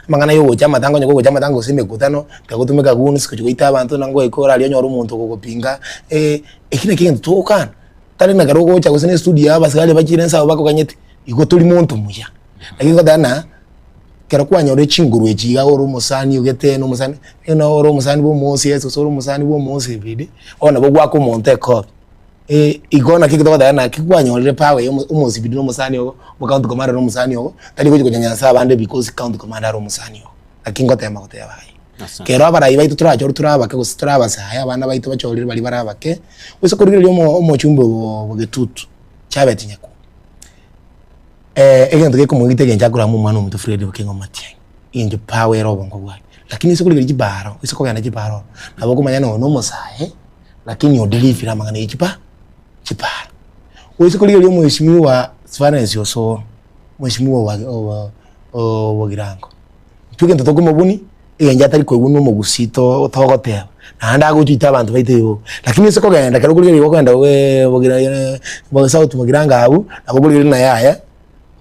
mangana yo chama tango nyoko chama tango sime kutano kakutumeka kuni sikuita abantu nango ikora ali nyoro umuntu kokopinga ekine kintu tokana tali na garogo cha kusene studio abasigale bachirensa bako kanyete iko tuli muntu muya lakini kodana kera kwanyore chinguru ejiga oro musani ugete no musani eno oro musani bo mosi yeso soro musani bo mosi bide ona bo gwako monte ko igona kikitoka dana kikwanyorire pawe umuzi bidino musani ogo count commander no musani ogo tali ko kunyanya sabande because count commander ro musani ogo akingo tema kote yabaye kero abara ibaito turacho turabake gusituraba saya abana baito bachorire bali barabake wese kurigire mo chumbo bogetutu chabeti nyako egento kekumugite genjakura mu mwana omuntu Fred Bukengo Matiang inje pawe ro bongo bwa lakini se kurigire jibaro wese ko yana jibaro nabo kumanya no musahe lakini odelivery amangana ichipa chipara wese kuli yo mheshimiwa Svanesi Osoro mheshimiwa wa Girango tuke ntoto mubuni enja tari ko guno mugusito otogoteba nanda gutuita abantu baiteyo lakini se ko genda karo kuli yo kwenda we bogira bo South Mugiranga abu abo kuli na yaya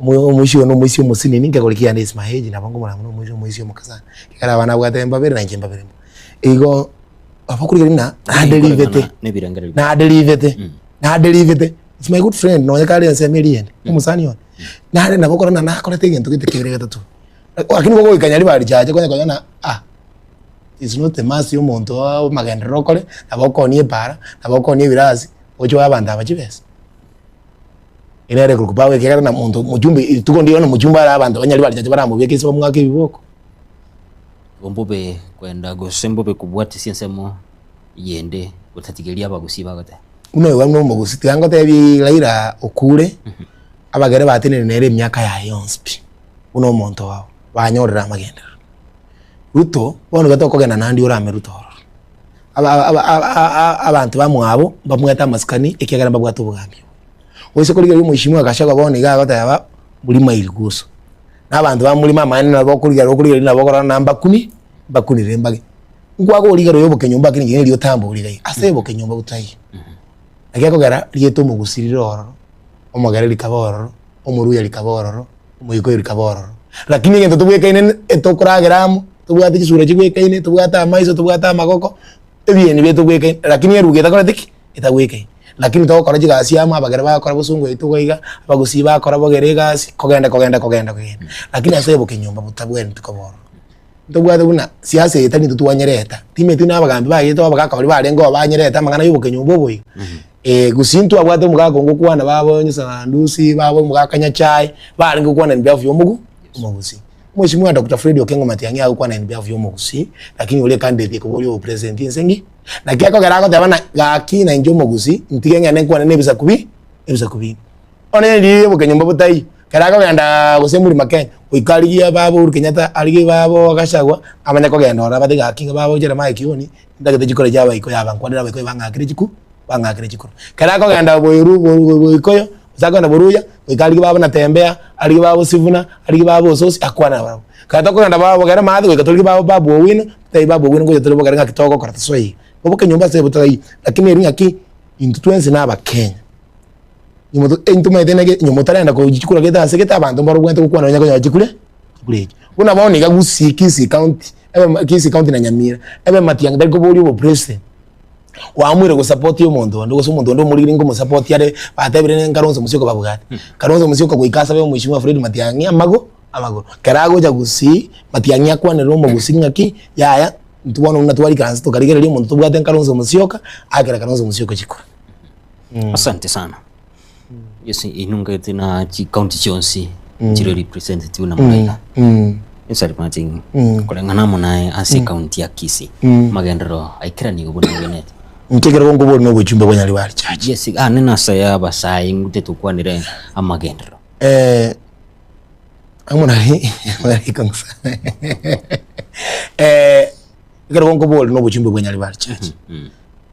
umushi no mushi musini ninge kuli kiya ndesi maheji na bango mwana mushi mukazana kikara abana bwatemba bere na njemba bere ego abakuri na adelivete it's my good friend no yakali nsemeliende umusani one nare nabokora na nakora tegento kitekere gatatu lakini boko ikanyali bali chaje konya it's not the mass yo monto magende rokole naboko ni para naboko ni birazi ojo abanda abachibese irere kukubawe kera na muntu mujumbe tuko ndiyo na mujumba ara abanda banyali bali chaje baramubeke so mwake biboko bombobe kwenda gosembobe kubwati siensemo yende utatigelia bagusiba gata uno wamwe mu gusiti yango tebi laira okure abagere batene nere myaka ya yonspi uno monto wao banyorera amagenda ruto bono gato kogena nandi urame ruto abantu bamwabo bamweta maskani ekigara babwato bugambi wese kuligera umushimwe agashaka bone ga gata yaba muri mailiguso n'abantu bamuri mama nabo kuligera nabo korana namba 10 bakunire mbage ngwako uligero yoboke nyumba kini ngene liyo tambo uligai aseboke nyumba utayi ageko gara lieto mugusiriro oro omugare likaboro omuruya likaboro omuyiko likaboro lakini ngento tubweka ine etokurageramu tubwate kisura kigweka ine tubwata amaizo tubwata magoko ebieni beto bweka lakini erugeta kora tiki etagweka lakini to kora jigasi ama abagara bakora busungu itugoiga abagusiba akora bogeregasi kogenda lakini aseboke nyumba butabwene tukaboro ndogwade buna siasa yetani tutuwanyereta time tuna abagambi bayeto abagaka bali barengo abanyereta magana yubuke nyumbo boyi gusintu abwate mugaka ngo kwana babonye sandusi babo mugaka nyachai barengo kwana ndyavu yomugu umugusi mheshimiwa Dr. Fred Okengo Matiang'i agukwa na NBF yo mugusi lakini ule candidate ko boli o president insengi na kiako garako tabana gaki na injo mugusi ntigenge ne kwa ne bisa kubi one ndi bukenyumba butai karako ganda gusemuri Makenya uikarigia babo Uhuru Kenyatta aligi babo agashagwa amanya ko genda ora batiga kinga babo jera mai kioni ndagete jikore jaba iko yaba kwandira bako bangakire jikuru karako ganda boiru ikoyo zako na boruya uikarigia babo na tembea aligi babo Sivuna aligi babo sosi akwana babo kata ko ganda babo gara mathi ukatoligi babo wino tai babo wino ko tolebo gara kitoko karata swai bobuke nyumba se butai lakini ringa ki influence na Bakenya nyumoto entuma itenege nyumoto arenda ko gikura geta segeta abantu mbaro gwente kukwana nyako yagikure kuna baoni gagusi Kisii County Kisii County na Nyamira Matiang'i ndari ko boli bo president wamwire go support yo mondo ndo so mondo ndo muri ngo support yare batebire Kalonzo Musyoka babugate Kalonzo Musyoka kuikasa be mwishiwa Fred Matiang'i amago karago jagusi Matiang'i akwane romo gusinga ki yaya ntubona unatwali kanza to karigere limo ntubwate Kalonzo Musyoka akira Kalonzo Musyoka chikura. Asante sana. Yesi inunga tena chi county chonsi chiro representative na mwaila Yesari Matiang'i kulengana munae ase county ya Kisii magendero aikira ni gubona benete ntekera ngo boli no buchumba bwanyali bali chachi yesi nena saya basai ngute tukwanire amagendero amuna hi kangsa ikera ngo boli no buchumba bwanyali bali chachi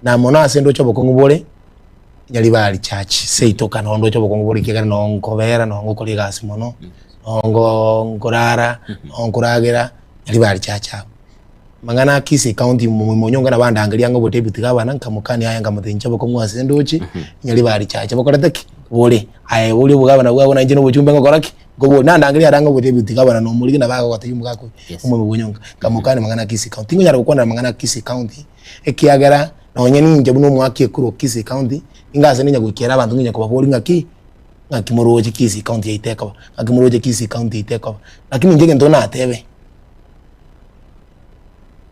na mona asendo chobo kongo bole nyali bali chachi seitoka nondo chobo kongo bole kigara no nkobera no ngokoli gasi mono ngorara ngoragera nyali bali chacha mangana Kisii County monyonga na banda angalia ngo bote bitika bana nkamukani aya ngamutenja bako mwase ndochi nyali bali chacha bakorataki bole aye bole bugaba na bwabo na njino buchumbe ngoraki ngo nanda angalia rango bote bitika bana no muri na bako kwatayumba kako umwe bonyonga nkamukani mangana Kisii County ngo nyara gukona mangana Kisii County ekiagara na onyeni nje buno mwaki ekuro Kisii County ingase ninya gukera abantu nginya ko boli ngaki ngakimoroje Kisii County yaiteka ngakimoroje Kisii County yaiteka lakini ngege ndona atebe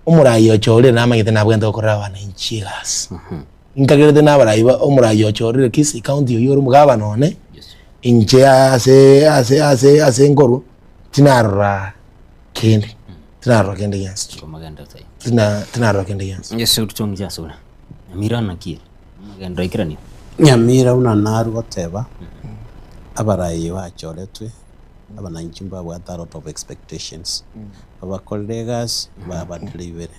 umurayi ochorire namanyite nabwente okorera wananchi gas inkagirete nabarayiba umurayi ochorire Kisii County yoru mugaba none inche ase ngoru tinarra kende yes maganda tai tinarra kende yes yesu tutongia sura Nyamira na kire maganda ikirani Nyamira una naru goteba abarayi wachoretwe abananchi mbabo a lot of expectations our colleagues baba delivery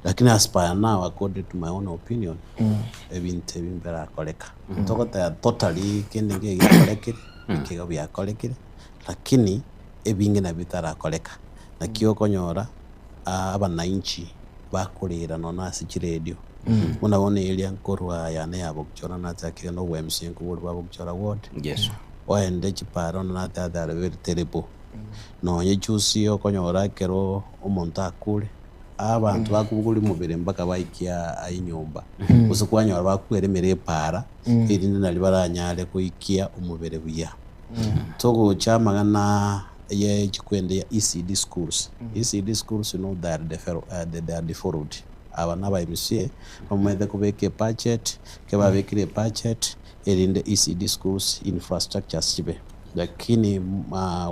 lakini aspire now according to my own opinion ebintu bimbera koleka tokota totally kende kolekire kigo bya kolekire lakini ebinge na bitara koleka na kiyo konyora abananchi bakurira nona asikiredio munabone ile nkorwa yana yabo kuchora natakire no WMC nkuburi babo kuchora ward yes waende chiparo na tata very terrible no yechusi okonyora kero omuntu akure abantu bakubuguli mubere mpaka baikia ayinyumba usikwanyora bakweremere para irinde nali baranyale kuikia umubere buya togo chamagana ye chikwende ya ECD schools ECD schools you know that they are deferred abana ba MCA bamweze kubeke budget kebabekire budget in the ECD schools infrastructure sibe lakini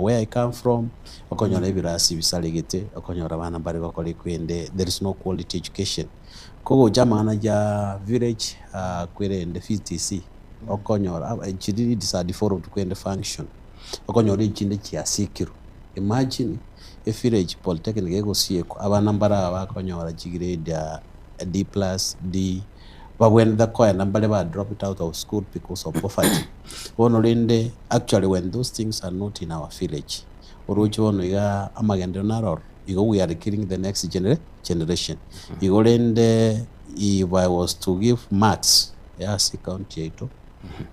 where I come from okonyora ibirasi bisalegete okonyora abana bari bakole kwende there is no quality education kogo jamana ja village kwende FTC okonyora chidiri disadiforo kwende function okonyora ikinde kiasikiru imagine a village polytechnic ego sieko abana mbara bakonyora grade D+ D but when the coin number ba drop it out of school because of poverty onolinde actually when those things are not in our village orucho ono ya amagendo naror we are killing the next generation igolende if I was to give marks yes county ito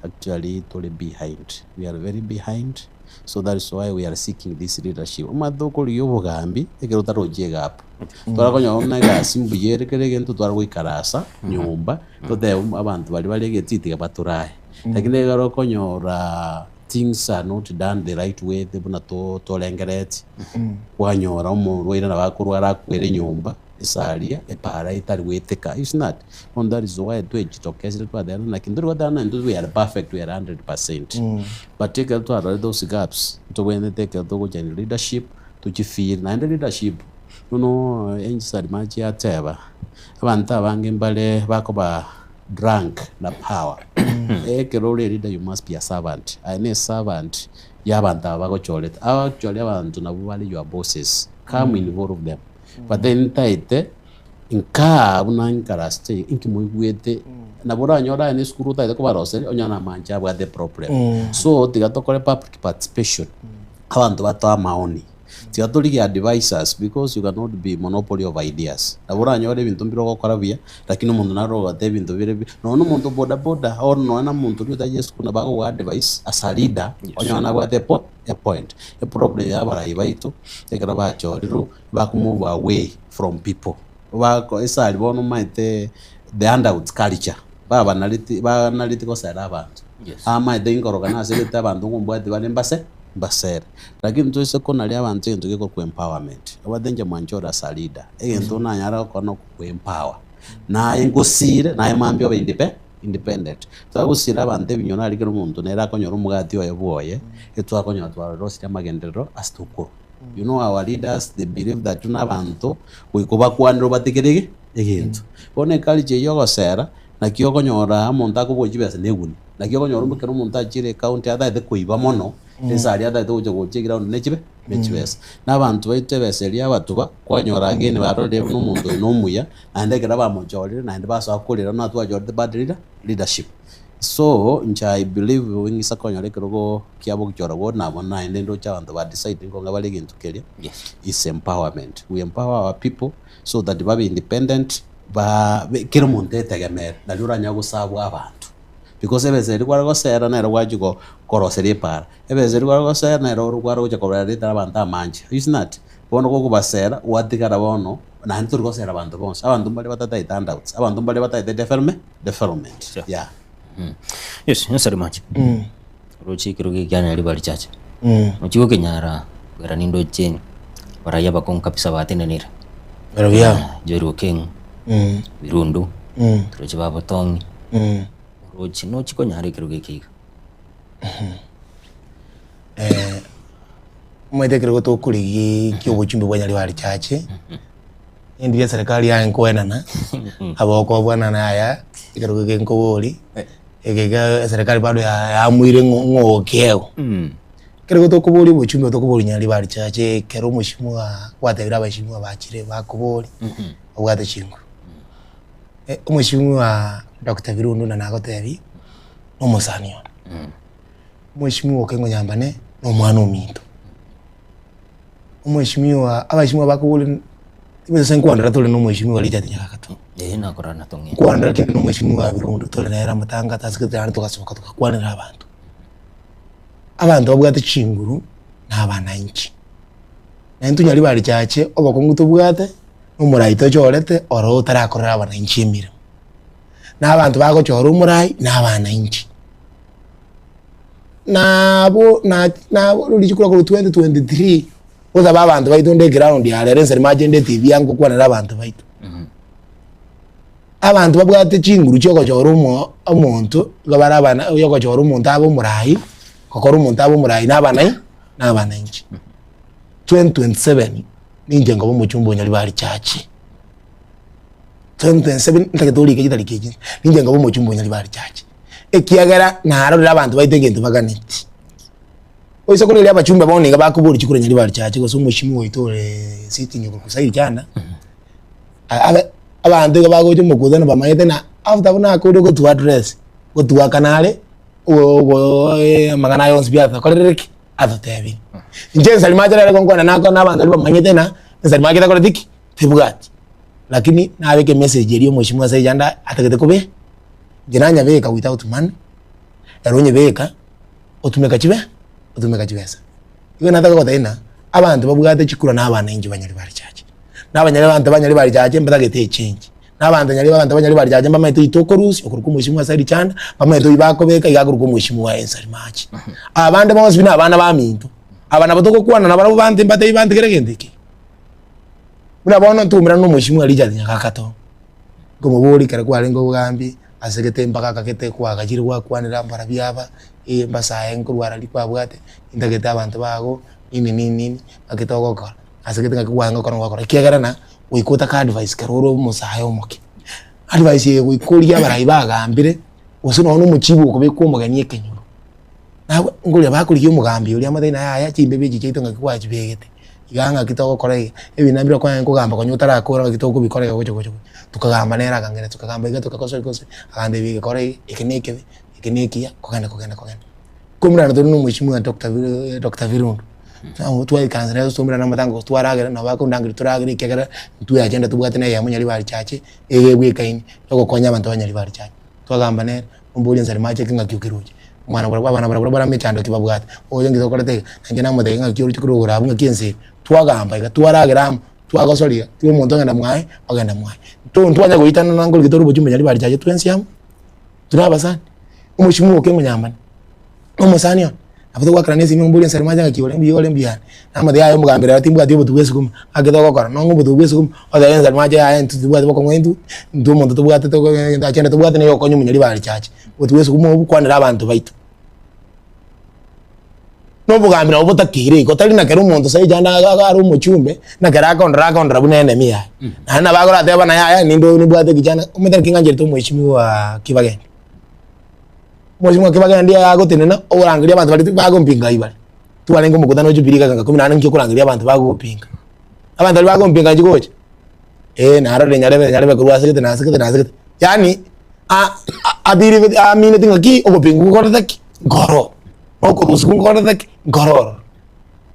actually totally behind we are very behind so that is why we are seeking this leadership umadoko liyobogambi ekerutaroje gap twarakonya omna gasimbu yerekerege ntu twarwikarasa nyumba tode abantu bali balegetitika baturaye lakini garokonyora things are not done the right way thebuna to lengereti wanyora umuntu wera nabakurwa arakwere nyumba isalia epara itari weteka is not on that is why to ejitokeza to there na kinduri wadana and we are perfect we are 100% but take to those gaps to when take to go leadership tuchifeel na leadership no engisari machi ateba abantu abange mbale bakoba drunk na power kero leader you must be a servant a servant y'abantu abagochorete actually abantu nabo bali your bosses come involve them but then taite inka unankaraste inkimugwete nabura nyora ni skuru taite ko baroseri onyana manja bwa the problem so tigatokore public participation abantu batoa maoni tigatoligi advisors because you cannot be monopoly of ideas nabura nyora ibintu mbiro gukora bia lakini umuntu naroga te ibintu bire no umuntu boda boda or no na muntu yuta Yesu kuna bago advice as a leader onyana bwa the point a problem yabara ibaitu tekara bachoriro bakumove away from people bako isali bono maite the handout culture baba naliti ko sera abantu ama de ingoroga na seleta abantu ngombwati bale mbasera lakini tuise ko nali abantu into ke ko empowerment abadenje manchora salida egento na nyara ko no ku empower na ingosire na emambyo be independent twagusira abantu ebinyona ali kero umuntu nera konyora umugati oyo boye etwa konyora twa rosita magendero astuko. You know, our leaders, they believe that tuna abantu wikuba kwandro batekerege egintu one culture yogo sera na kiyogo nyora monta ko bojibesa neguni na kiyogo nyora mukero monta chire county ada de kuiba mono esari ada de ojo gochigira nechibe mechibesa n'abantu baitebeseria batuba kwanyora agene barode n'umuntu n'umuya andegera bamujorire na ndi baso akolera na twajorde bad leadership. So I believe when is a konyore krogo kiabo kichora wona bona ende ndo cha abantu ba decide ngo ngabale gintu kelia is empowerment. We empower our people so that they be independent ba kero monte tegemer na lura nyago sabo abantu because ebezeri kwara gosera na rwaji go koroseri para ebezeri kwara gosera na ro kwara uja korera rita abantu amanje is not bono go kubasera watikara bono na nturi gosera abantu bonse abantu mbale batata handouts abantu mbale batata deferment yeah. Yes, nsari machi. Rochi kirugi kyane ali bali chache. Muchigo kenyara gara nindo cheni. Baraya bakon kapisa batenenira. Barabia. Jero king. Birundu. Rochi baba tongi. Rochi no chiko nyari kirugi kiga. Mwete kirugo to kuligi kyobuchumbi bwanyali bali chache. Ndiye serikali ya nkoenana. Aboko bwanana aya kirugo kenkoboli. Egega serikali bado ya mwire ngokeo kero to kubuli buchumbi to kubuli nyali bali chache kero mushimwa watebira bashimwa bachire bakubuli obwate chingu umushimwa Dr. Birundu na nagotebi no musanyo umushimwa okengo nyambane no mwana ominto umushimwa abashimwa bakubuli timese nkwandara tole no umushimwa lijati nyakato na korana tongi kwandara kene no umushimwa Birundu tole na era matanga tasikitana tukasoka tukakwanira abantu babwate chinguru n'abana inchi na ntunyali bali chache obakongu tubwate umurai to chorete oro tarakorera abana inchi emire n'abantu bago chora umurai n'abana inchi nabo lulichikura ku 2023 oza babantu baito underground ya Renser Magende TV yango kwanira abantu baito abantu babwate chinguru choko chora umuntu gabara abana yoko chora umuntu abo murai kokoro umuntu abo murai n'abana inchi 2027 ninje ngo mu cyumbo nyali bali chache 2027 ntaketoli ke talikeje ninje ngo mu cyumbo nyali bali chache ekiyagara narorera abantu baitegentu baganiti oyise kuri lya bachumba bawoneka bakuburi chikure nyali bali chache ko sumushimi woitore sitting ngo kusayi cyana abantu bago cyo mukudana bamayete na after buna ko go to address go to kanale magana yonse biata korereki atotebi nje salimajara ko ngwana nako nabantu bamanyete na salimajara ko diki tibugati lakini nabeke message eri omushimwa sai janda atakete kube giranya beka without money eronye beka otumeka chibesa iwe nataka kotaina abantu babugate chikura n'abana inji banyali bali chache n'abanyali abantu banyali bali chache mbagete change n'abantu nyali abantu banyali bali chache mbamaito itokorusi okuruko mushimwa sai chanda mbamaito ibako beka igakuruko mushimwa ensari machi abande bose bina abana baminto abana batoko kwana nabara bande mbate ibande geregendeke murabona tumira no mushimwa lijati nyakakato ngo muburi kare kwale ngo bugambi asegete mpaka kakete kwa gajirwa kwanira mbara byaba mbasaye ngo rwara likwa bwate indagete abantu bago nini akitoka gokora asegete ngakigwanga gokora kiegerana wikuta ka advice karoro musayo moke advice ye wikuria barayi bagambire usuno no muchibu kubikwa umugani ekenyuro nawe nguri abakuriye umugambi uri amathina yaya chimbe biki chito ngakigwa chibegete iganga kitoko korege ebinambira kwa nkugamba kwa nyutara akora kitoko bikorega gocho tukagamba nera kangene tukagamba igato kakose agande bige korege ikiniki kogenda kumira ndo no mwishimu Dr. Virundu na tuwa ikanzira somira na matango twaragira na bako ndangiri turagira ikegera tuya agenda tubwatene ya munyali bari chache egebwe kaini yoko konya abantu banyali bari chache twagamba nera umbuli nzari mache kinga kyukiruje mwana bara mechando kibabwata oyo ngizo korete nje na mode kinga kyuri kurugura abunga kiense twagamba iga twaragira twagasoria tuwe muntu ngenda mwae agenda mwae twanya goitana nangol gitoru bojume nyali bari chache twensiam turabasana umushimu okengo nyambani umusaniyo abato wakara nezi mbuli nsari majanga kiwole mbiyole mbiyane namade yayo mugambira ati mbwati obutugwese kum agitoko kora no ngubutugwese kum oda nsari maje ya ntu tubwati bako ngwendu ndu muntu tubwati to ndachenda tubwati ne yokonyo munyali bali chache obutugwese kum obukwanira abantu baitu no bugambira obutakire ko tali na kero muntu sai janda ari umuchumbe na kera kondra bunene miya na bagora teba na ya nindo nibwate kijana umetera kinganje to mweshimiwa kibagende mweshimiwa kibagende ndia agotenena orangiria abantu bali bagompinga ibale tuwalengo mukutano jubirika kanga 18 nkyo kurangiria abantu bagopinga abantu bali bagompinga jikoche narare nyarebe kurwa sekete na sekete yani adiri amine tinga ki ogopinga ko taki goro oko busuku ko taki goro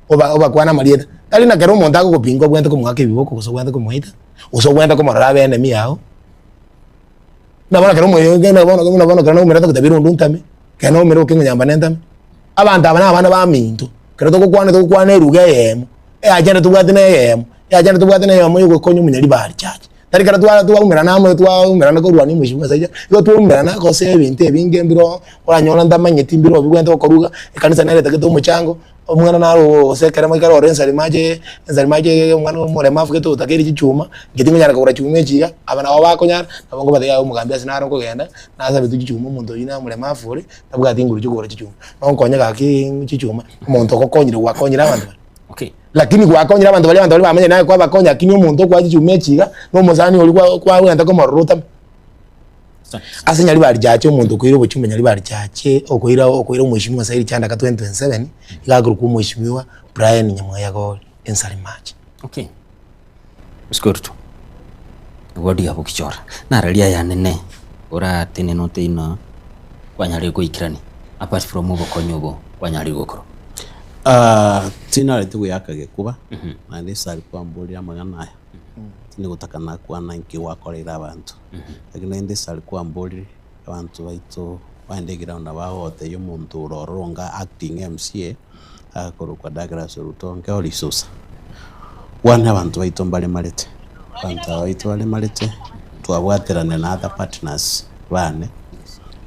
oba kwana marieta tali na kero monta ko pingo gwente ko mwake biboko ko so gwente ko moita uso gwente ko marara bene mi yao na bona kero moyo ngena bona kero umera to tabiro nduntame keno umera ko nyamba nentame abantu abana ba minto kero to kwana eruga yemo agenda tubwate ne yemo yuko konyo munyali bari chache tari kara tuwa umera namwe tuwa umera nako ruani mwishimu saija yo tuwa umera nako se ebintu ebingembiro oranyona ndamanye timbiro bigwente ko ruga ekanisa nere tageto umuchango omwana naro sekera mwikara orensa limaje omwana muremafu geto takeri chichuma ngiti nyara ko rachuma chiya abana wabako nyara nabongo badya umugambya sinaro ko genda naza bitu chichuma umuntu yina muremafu uri tabwa tinguru chukora chichuma nonkonya kaki chichuma umuntu kokonyira wakonyira abantu okay lakini gwakonyira abantu bali bamenye naye kwa bakonya kini umuntu kwa chichuma chiga no muzani uri kwa wenda ko maruta ase nyali bali jache umuntu kwira obuchumbe nyali bali jache okwira umwishimiwa sairi chanda ka 2027 igaguru ku mwishimiwa Brian Nyamwaya go ensari match okay skorto wodi abo kichora naralia ya nene ora tene no teina kwanyali ko ikirani apart from ubo konyobo kwanyali gokoro tina letu yakage kuba na ndisari kwa mbuli amagana aya tini gutakana kwa nanki wakorera abantu lakini ndisari kwa mbuli abantu baito bandegira na bahote yo muntu roronga acting MCA akoro kwa Douglas Rutonga oli sosa wana abantu baito mbale malete twabwaterane na other partners bane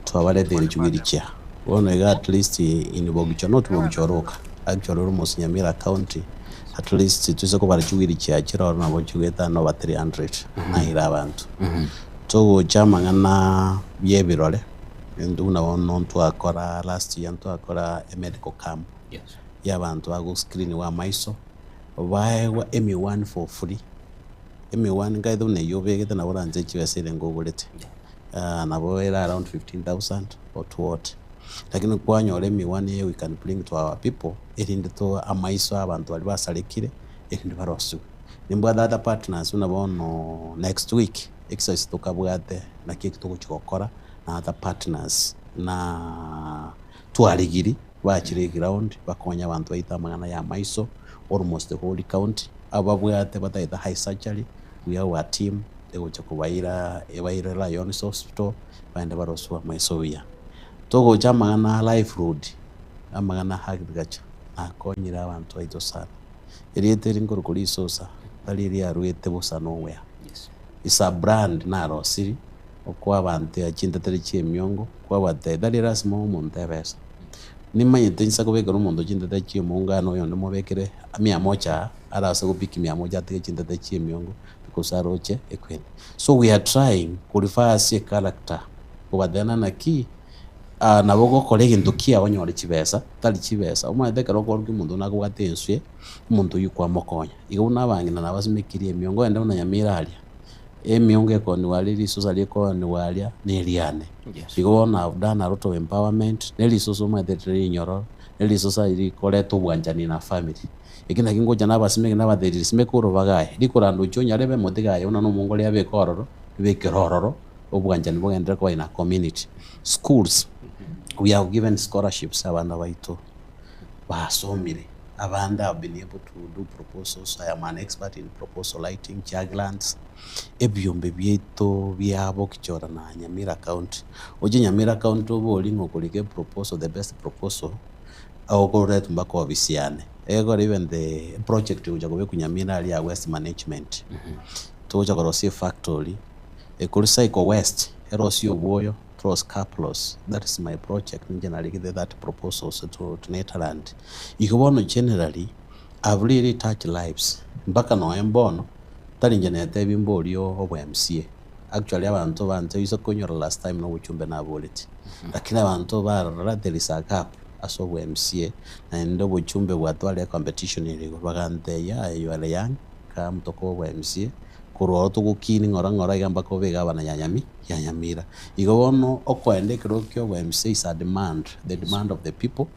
twabaletera chugirikia wona at least in Bogicho not Bogichoroka actually almost Nyamira County at least tuze ko barachugirikia kiro na bochugeta no 300 na ira abantu to chamangana byebirole nduna wono twakora last year twakora a medical camp y'abantu bago screen wa maiso baewa M1 for free M1 ngaido ne yobegete na boranze chiwesele ngogolete nabo era around 15,000 or to what lakini kwanyole M1 ye we can bring to our people erinde to amaiso abantu bali basalekire erinde barosu nimba data partners unabono next week exercise tukabwate na kiki tukuchokora na other partners na twaligiri bakire ground bakonya abantu baita magana ya maiso almost the whole county ababwate bataita high surgery we are a team egocha kubaira Lions Hospital bande baroswa maiso ya togo chamagana life road amagana haggacha akonyira abantu baito sana erieteri ngorokoli sosa daliri aruete bosa nowhere is a brand na rosiri okwa abantu achindatere chiemyongo kwa bate dalira simo umuntu ebesa nimanyete nsa kubekera umuntu chindatere chiemungano yo ndimobekere 100 arasa kupiki 100 ate chindatere chiemyongo because aroche ekwene so we are trying qualify as a character kubadana na ki nabo gokora egintu kiao nyore chibesa tari chibesa omaethekera okorwa omonto nagwate enswe omonto oyu kwamokonya igo nabang'ina nabasimikirie emiongo ende buna Nyamira aria emiongo ekoniwaria risosa rikoniwaria neriane igo bono I've done a lot of empowerment nerisosa omaethete rinyororo nerisosa rikoreta obwanchani na family ekina kingocha nabasimeke nabatheri simeke orobagaye rikorando chonya rebe motigaye ona nomongo ria bekororo bekerororo obwanchani bogendere kwa ina community schools. We have given scholarships abana baitu basomire abanda have been able to do proposals. I am an expert in proposal writing, Jaglands ebyombe byeto byabo kichora na Nyamira County oje Nyamira County obolingo kolike proposal the best proposal au koreta mbako obisiane ego even the project uja gobe kunyamira ali ya waste management toja korosi factory Kulisaiko West erosio boyo Cross Caplos. That is my project. Generally, that proposals to Netherlands. Ikobono generally, I've really touched lives. Mpaka no embono, tari njenete bimbolio obo MCA. Actually, abantu bantu iso konyora last time no uchumbe na bullet. Lakini abantu bara there is a gap as obo MCA na ndo uchumbe watwale competition ile bagante ya yale yang kam toko obo MCA. Kuro tugukini ngora igamba ko bega bana Nyamira igo bono okwende kirokyo MC is a demand, the demand of the people,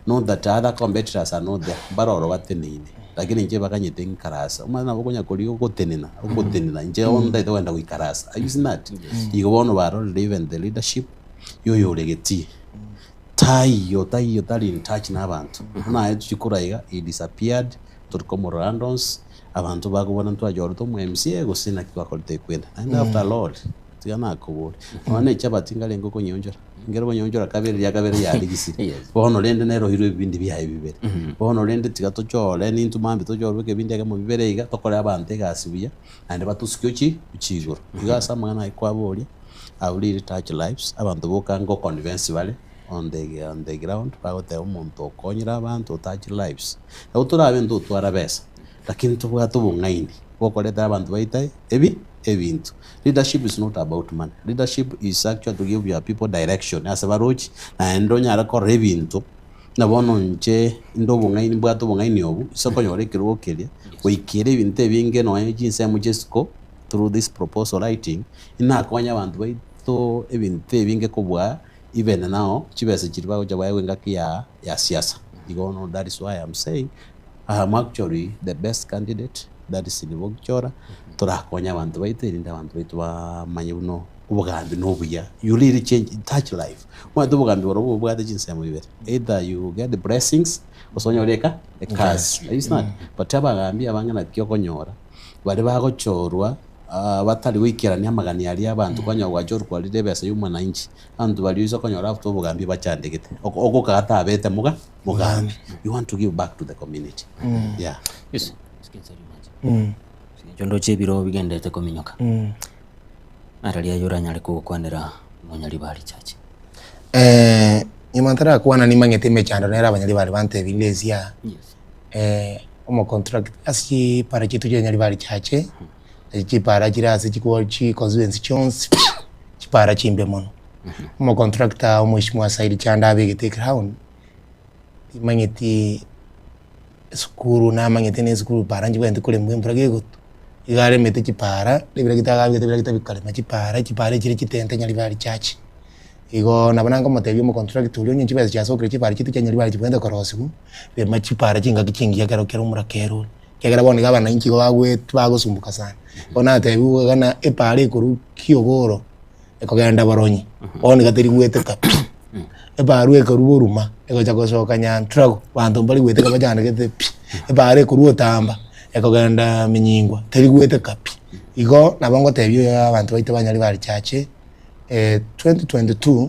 not that other competitors are not there baroro batenine lakini nje bakanyete nkarasa umana bokonya koligo gotenena nje on that wenda wikarasa is not igo bono baro even the leadership yoyo legeti tayo tali in touch na abantu na etukuraiga it disappeared to comorandons abantu bagubona ntwajoro to mu MCA gusina kwakolite kwenda and after Lord tigana akobole wane chabatinga lengo ko nyonjora ngero bonyonjora kabiri ya ligisi bono lende nero hiro ibindi bya bibere bono lende tigato chole nintu mambe to joro ke bindi mu bibere iga tokore abante gasibya and batusikyo uchigoro igasa mwana ikwaboli awuli touch lives abantu bokango convince bale on the ground bagote omuntu okonyira abantu touch lives autorabe ndo twara besa lakini tubwato bungaini bokoleta abantu baita ebintu. Leadership is not about money. Leadership is actually to give your people direction as abarochi na endonya arakora ebintu na bono nche ndo bungaini bwato bungaini obu isokonyore kirokelia wikire ebintu ebinge no jinse mu Jesco through this proposal writing ina akonya abantu baito ebintu ebinge kubwa even now chibese chiribago chabaye wengaki ya siasa. You know, that is why I'm saying I am actually the best candidate that is in Bogchora. Turakonya abantu baiterinda abantu baitu bamanye buno ubugambi nobuya. You really change touch life. Mwa ubugambi borobo bwate jinse mu bibere. Either you get the blessings osonyoreka a curse. It's not. But abagambi abangana kyokonyora. Bali bagochorwa batali wikirania magani ali abantu kwanya gwajoro kwa lide besa yumana inchi. Antu bali yuzo konyora afto ubugambi bachandegete. Oko kata abete mugambi. You want to give back to the community. Yeah. Yes. Jondo chebiro bigendete kominyoka. Aralia yura nyali kukwanira nonyali bali chache. Imantara kuwana ni mangete mechando nera banyali bali bante vilezia. Yes. Omo contract asi para chitu nyali bali chache. Chi para chirasi chikuwa chi constituency chons chi para chimbe mono. Omo contracta omushimwa Said Chanda abegete ground. Mangeti skuru na mangete ne skuru para njibende kule mwembra gego. Igare mete chipara libira kita bikale machipara chiri chitente nyali bali chachi igo nabananga motebyo mu contract ulyo nyinchi bese chasokre chipara chitu nyali bali chibende korosiku be machipara chinga kichingi yakero kero murakero kegera bone gabana inchi bagwe bagosumbuka sana ona tebu gana epare koru kiogoro ekogenda baronyi oni gateri gwete kapi eparu ekoru boruma ego chakosoka nyantrago bantu bali gwete kabajana gete epare koru otamba ekogenda minyingwa teri gwete kapi igo nabongo tebyo abantu baite banyali bali chache 2022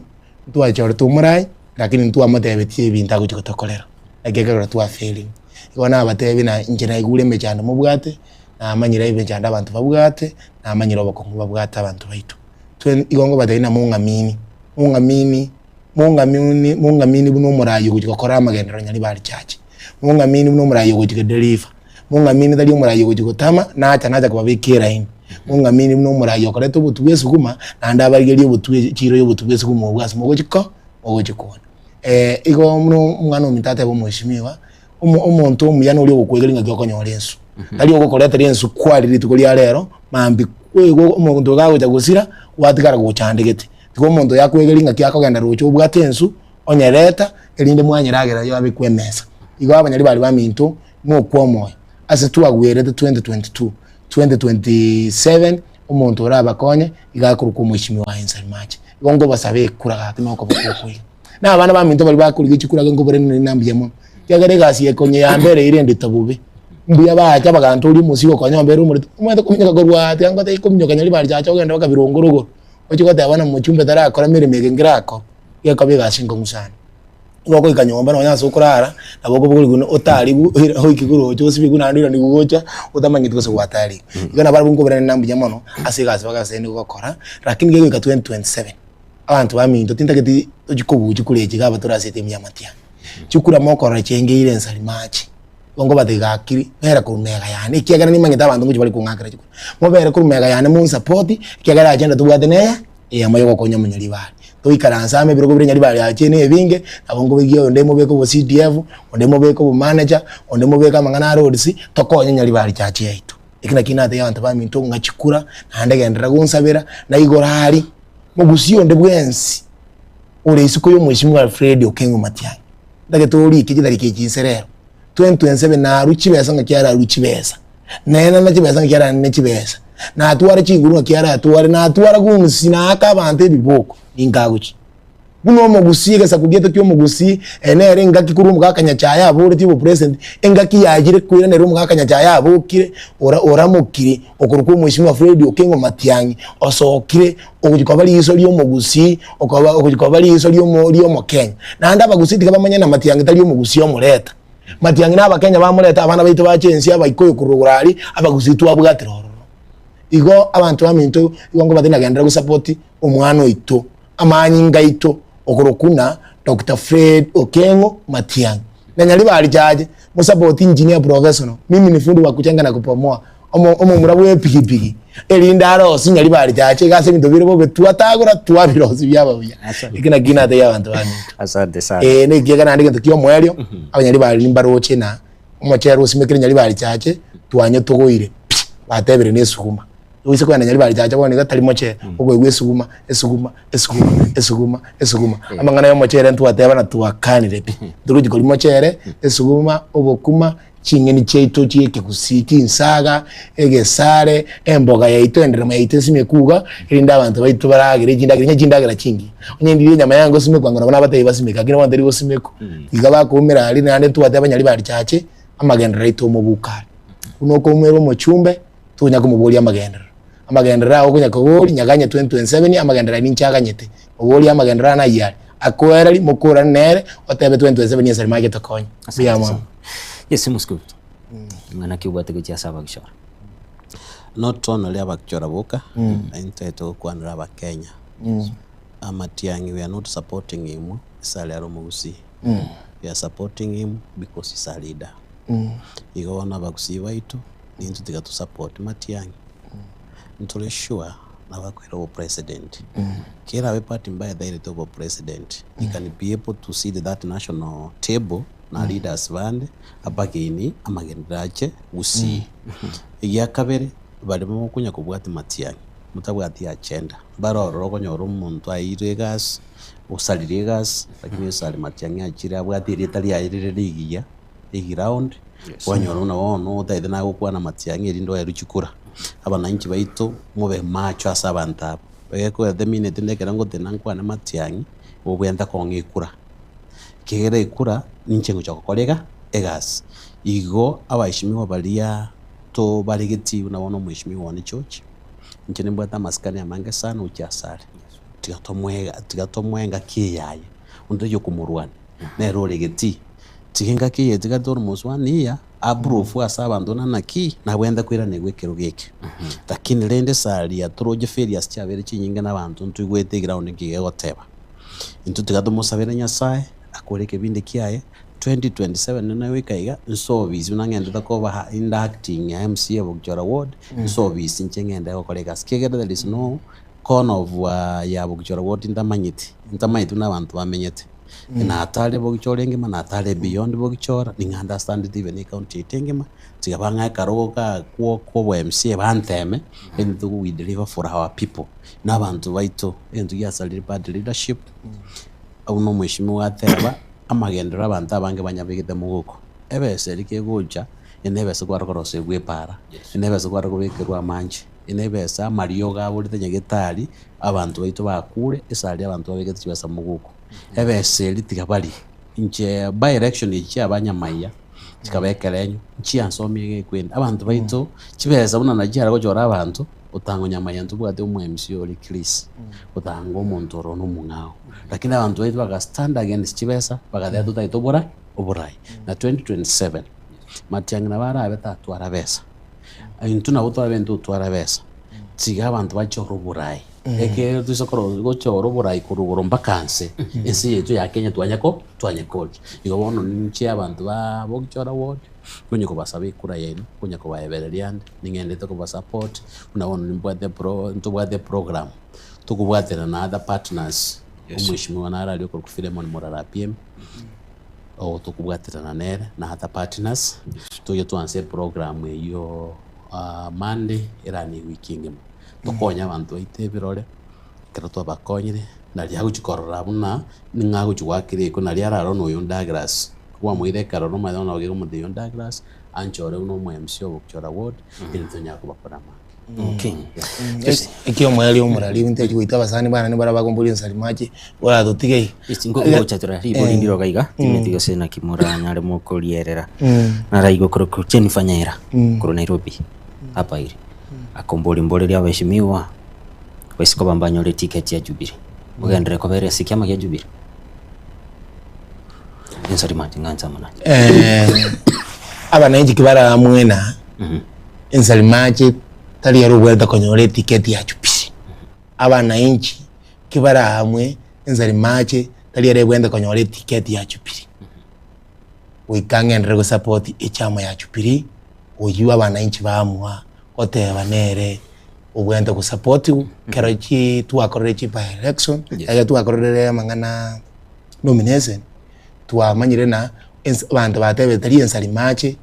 tuachora tumurai lakini tu amatebetie ebintu guchikotokolera egegera tu afeli igo na abatebi na injina igure mechanda mubwate na amanyira ibechanda abantu babwate na amanyira obakongu babwate abantu baitu igongo badaina mungamini buno murayo guchikokora amagendero nyali bali chache mungamini buno murayo guchikedeliver mungamini dali murayo gutama nacha kubabikira ine mungamini no murayo koreto butubwe suguma nanda abarigeri butubwe chiro yo butubwe suguma ubwasi mugo chiko ogojikona igo muno mwana omitate bo mheshimiwa omonto omuyana oli ogokwegelinga gyokonyora ensu tari ogokoreta ensu kwari ritukuri arero mambi kwego omonto gagoja gusira watigara gochandegete tigo omonto yakwegeringa kyakogenda rocho obwate ensu onyereta erinde mwanyiragera yo abikwemesa igo abanyari bali baminto no kwomoyo ase tuagwerete 2027 omonto oraba konye igakuru ku mheshimiwa wa Ensalimache igongo basabe kura gati no kobokwe na abana baminto bali bakuriga ikikura ngo bere ninambiyemo yagare gasi yekonye ya mbere irende tabubi mbuya bacha baganto uri musigo konye mbere umuri umwe kuminyaka gorwa tyangwa tay kuminyoka nyali bali chacha ogenda bakabirongorogo ochiko tabana mu chumbe tarakora miremege ngirako yakabe gasi ngo musana ngoko ikanyomba no nyaso kurara naboko bukuri guno otari ho ikiguro cyo sibi guna ndira ndigugocha utamanyitwe kose watari igana bari bungo bere nambuya mono asigazi bagasene gukora lakini ngego ka 2027 abantu baminto tintaketi ojikobuji kuleje gaba turasete myamatia chukura mokora chenge ile Ensalimache bongo bategakiri bera kurumega yani ikigana ni mangita abantu ngo bali kungakira chukura mo bera kurumega yani mu support ikigana agenda tubwateneya amayo konya munyali bali to ikaranza ame biro bire nyali bali achene ebinge abongo bigiyo ndemo beko bo CDF ndemo beko bo manager ndemo beka mangana roads tokonya nyali bali chachi yaitu ikina kinate abantu baminto ngachikura nandegendera gunsabira na igorari mugusiyo ndebwensi ore isuko yo mheshimiwa Alfred Okengo Matiang'i ndagetori ikigidari kikiserero 2027 na ruchibesa ngakyara ruchibesa nena na chibesa ngakyara ne chibesa na atwara chinguru ngakyara atwara na atwara kumusina akabante biboko ingaguchi buno mugusiye gasa kugete kyo mugusi enere ngaki kuru mugakanya cyaya abure tibo president engaki yagire kwira nero mugakanya cyaya abukire ora mukire okuruko mheshimiwa Alfred Okengo Matiang'i osokire okujikobali iso lyo mugusi okujikobali iso lyo mo Kenya na anda bagusi tikabamanya na Matiang'i tali mugusi omuleta Matiang'i n'abakenya bamuleta abana baito bacensi abayikoyo kurugurari abagusi twabwatira igo abantu baminto igongo batina gendera ku support omwana oito amanyi ngaito okurokuna Dr. Fred Okengo Matiang'i na nyali bali jaje mu support engineer professional mimi ni fundi wa kuchenga na kupomoa omo murabu epikipiki elinda aro sinyali bali jaje gase bintu biro bobe tuatagura tuabirozi byaba bya ikina gina de yabantu bani asante sana ne giga na ndike tukiyo mwelyo abanyali bali nimbaroche na umachero simekire nyali bali jaje tuanye tugoire batebere nesukuma wise kwa nyali bali jaje bone gatali moche ubwo gwesuguma esuguma amangana yo mochere ntuateba na tuakanire pe duruji koli mochere esuguma obokuma chingeni cheito chieke kusiki insaga egesare emboga yaito enderema yaito simekuga irinda abantu baito baragire jindagira chingi onyendi nyama yango simekwanga nabana batayi basimeka kina wanderi go simeko igaba kumira ali nande tuateba nyali bali chache amagendera ito mu bukari unoko umero mu chumbe tunya kumuboli amagendera okunya kogoli nyaganya 2027 amagendera ninchaganyete oboli amagendera na yali akwera mukura nere otebe 2027 Ensalimache tokonya biyamo yesi musku ngana kiubate kucha saba kishora not only abakchora boka into kwanira abakenya Matiang'i we are not supporting him salary mugusi we are supporting him because he's a leader igona bagusi baitu nintu tigatu support Matiang'i ntole sure nabakwera o president kera we party mbaya daire to president he can be able to see that national table na leaders bande abageni amagenderache gusi ya kabere barimo kunya kubwati Matiang'i mutabwati agenda baroro konyoro umuntu ayire gas usalire gas lakini usali Matiang'i akira abwati retali ayire ligiya round wanyoro na wono daide na gukwa na Matiang'i rindo yaruchikura abananchi baito mube macho asabanta beko the minute ndekera ngo tenankwa na Matiang'i obwenda kongikura kigere ikura ninchengo chako kolega egas igo abaishimiwa balia to baligeti unaona mheshimiwa ni church nchene mbata maskani amange sana uchasare tigatomwenga kiyaye undoyo kumurwana nero legeti tigenga kiye tigator muswani ya abrufu asaba ndona naki na wenda kwira negwekero geke lakini lende sali ya troje ferias chavere chinyinga nabantu ntugwete ground ngige goteba into tigatomosabera nyasaye akoreke binde kiaye 2027 na wikaiga service unangenda ko ba inducting MCA Bukchora ward service nchengenda ko kolega skegera there is no corner of ya Bogichora ward intamanyiti n'abantu bamenyete na atale Bogichora engima na atale beyond Bogichora ni understand even ni county tengima tigabanga karoga kwa MCA bantheme and we deliver for our people n'abantu baito and yasalira bad leadership uno mwishimiwa atheba amagendera abantu abange banyabigite muguko ebese rikeguja enebese kwarkorose gwepara enebese kwarkobekirwa manje enebese amario gaburite nyegitari abantu baito bakure esali abantu babigite kibasa muguko ebese litigabali inche by election ichi abanyamaya kikabekerenyo nchi ansomye kwenda abantu baito kibesa buna najara gojora abantu utango nyamaya ntubwate umwemsi oli Chris utango omuntu oro n'umungao lakini abantu baito baka stand against kibesa bakathea tutaitobora oburai na 2027 Matiang'i na barabe tatwara besa into na butwara bento twara besa tiga abantu bachoro burai eke tusokoro gochoro burai kurugoro mbakanse ese yetu ya Kenya twanyekol igo bono nchi abantu ba Bogichora ward kunye ko basabe kura yenu kunye ko baebereriande ningende ko basupport unaona ntubwate program tukubwatera na other partners umwishimiwa na radio ko Philemon Morara PM o tukubwatira na nere na other partners tuyo tuanse program iyo Monday irani wiki ngima tukonya abantu baite birore kero twabakonyire nali haguchikorora buna ningaguchwakire ko nali araro no yo Douglas kwa mwire karo no mayo no gego mude yo Douglas anchore uno MC Bogichora ward intonya kubakora Okay. Ikyo mwali omurali unteje kuita basani bana nibara bagombuli nsalimaje wala dotige istingo gochatura ribo ndiro gaiga timetigo sena kimuranya ari mukolierera naraigo kroko chenifanyira kuro Nairobi hapa iri akomboli mboleli abeshimiwa wesiko bambanyole ticket ya Jubilee ugendere ko bere sikiama ya Jubilee nsalimaje nganza mana abana inji kibara mwena nsalimaje tali yaro gwenda konyole ticket ya Jubilee abana inchi kibara hamwe nsalimaje tali yaro gwenda konyole ticket ya Jubilee wikangendere go support ichama ya Jubilee uyu abana inchi bamwa oteba nere ubwenda ku support kerachi tuakorere chipa election ya tuakorere mangana nomination tuamanyire na abantu batebe tali ensalimaje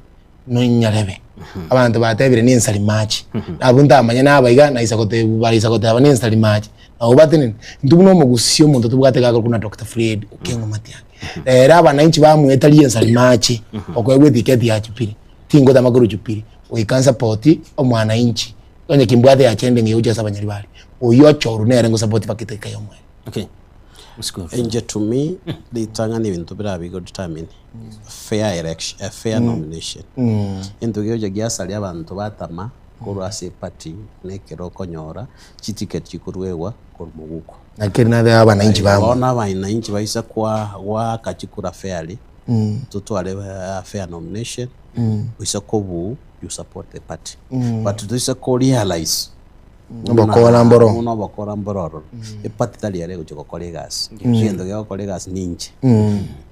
no nyarebe abantu batebire ni ensalimaje abunda amanya nabayiga na isakote bari isakote abani ensalimaje abo batene ndubuno mugusio umuntu tubwate gaga kuna Dr. Fred Okengo Matiang'i era abana inchi bamwe tali ensalimaje okwegwe ticket ya Jubilee tingo tamakuru Jubilee wikansa poti omwana inchi kwenye kimbwate ya chende ngeuja sabanyari bali uyo choru nere ngo support pakiteka yomwe. Okay. Enje to me litanga ni bintu birabigo determine fair election, a fair nomination into gyoje gyasali abantu batama kurwase party nekero konyora chiticket chikurwewa kurumuguko nakirina de abana inchi bamwe ona abana inchi baisa kwa wakachikura fairly tutwale fair nomination wisa kobu you support the party but this ko realize bakora mbororo e party tali yare go colleagues ngendo ya colleagues ninje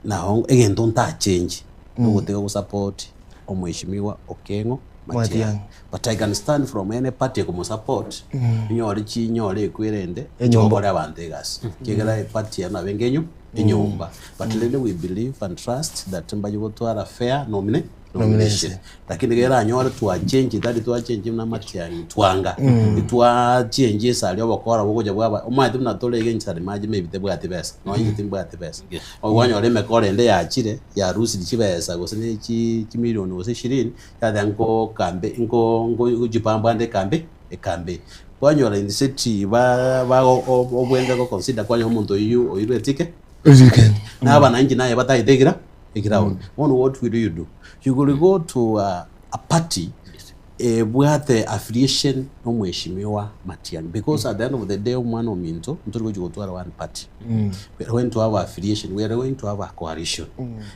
na egento nta change ngoteka ku support omwishimiwa Okengo Matiang'i but I can stand from any party ko support nyori chi nyore kwirende nyobora abantu egas kigera party ya nabengenyo inyumba but really we believe and trust that mbaje gotwara fair nomination lakini gera nyore twa change tali twa change na Matiang'i twanga twa change sali obokora bogoja bwaba omwati mna tole genza maji maybe te bwate besa no yiti bwate besa ogwanyore mekore ende ya chire ya rusi chibesa gosene chi milioni gose 20 ya dango kambe ngo jipamba ande kambe kwanyora in city ba obwenga ko consider kwanya umuntu oyirwe tike na abana inji naye batayitegira on what will you do? You will go to a party where the affiliation no mweshimiwa Matiang'i because at the end of the day umwana ominto nturi go to one party we are going to have affiliation, we are going to have a coalition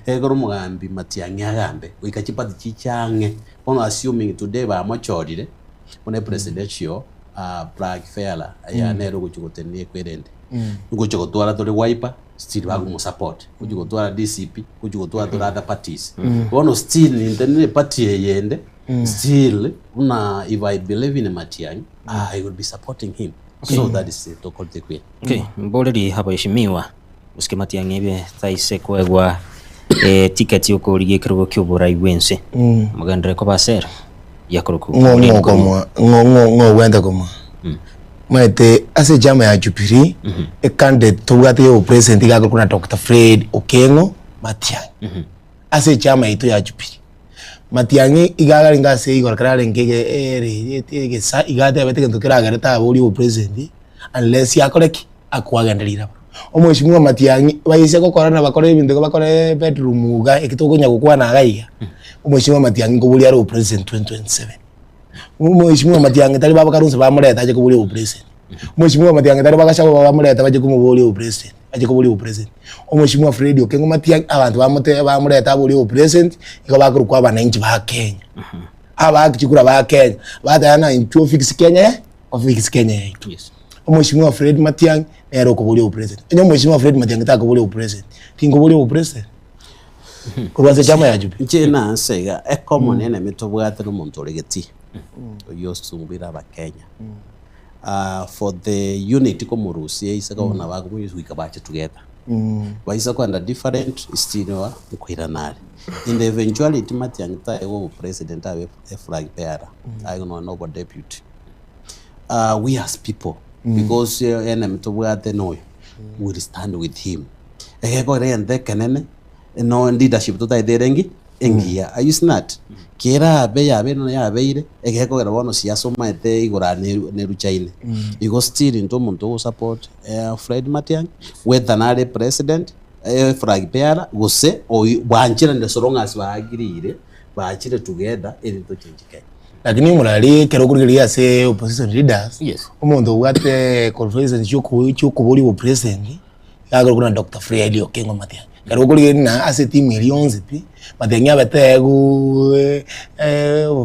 egoro mugambi Matiang'i agambe wikachipati chichange ono assuming today ba machorire one presidential Prague Fair ya nero guchugotenie kwerende nguchugotwara tole wiper still bagu support kujugotwara DCP kujugotwara other parties ono still in the party yende still if I believe in Matiang'i, I will be supporting him. So that is it, to call the queen. Okay, mboleri hapa heshimiwa usike Matiang'i ebe thaise kwegwa ticket yo kurige kirugo ky'oburai bwense mugandire ko basera yakuruku ngo wenda koma maite ase jama ya Jubilee e candidate tugate yo president ga kuna Dr. Fred Okengo Matiang'i ase jama ito ya Jubilee Matiang'i igaga ringa se igor krale ngege ke sa igate abete kento kiraga reta buri o president unless yakoreki akwagenderira omweshimwa Matiang'i bayise ko korana bakore ibintu ko bakore bedroom ga ekitogonya gukwana agaiga omweshimwa Matiang'i ngo buri ari o president 2027 omweshimwa Matiang'i tali baba karunse bamureta aje ko buri o president omweshimwa Matiang'i tali bagashabo bamureta baje ko buri o president aje ko buri o president omweshimwa Fred Okengo Matiang'i abantu bamureta buri o president iko bakuru kwa bananchi ba Kenya abakikura ba Kenya batayana into fix Kenya ofix Kenya. Yes. Omweshimwa Fred Matiang'i ero ko buri o president enyo mweshimwa Fred Matiang'i ta ko buri o president tingo buri o president kubanza chama ya Jubilee nje na sega e common ene mitobwate no muntu oregeti yo sumbira ba Kenya for the unity ko murusi isaka ona bago mwizwika bache together baisa kwanda different istino kwiranali in the eventuality Matiang'i ta ego president abe flag bearer I don't know about deputy we as people because ene mitobwate no will stand with him ego rende kenene no leadership to tai derengi engia are you smart kera be ya be no ya beire ego gara bono siaso maete igora ne ruchaine because still into muntu support Fred Matiang'i whether na president flag bearer gose o banchira nde sorongas baagirire baachire together into change Kenya lakini murali kero kurigiria se opposition leaders yes umuntu wate conference cyuko buri bu president yago kuna Dr. Fred Okengo Matiang'i kero kurigiria na ase team ilionze pi Matiang'i abetegu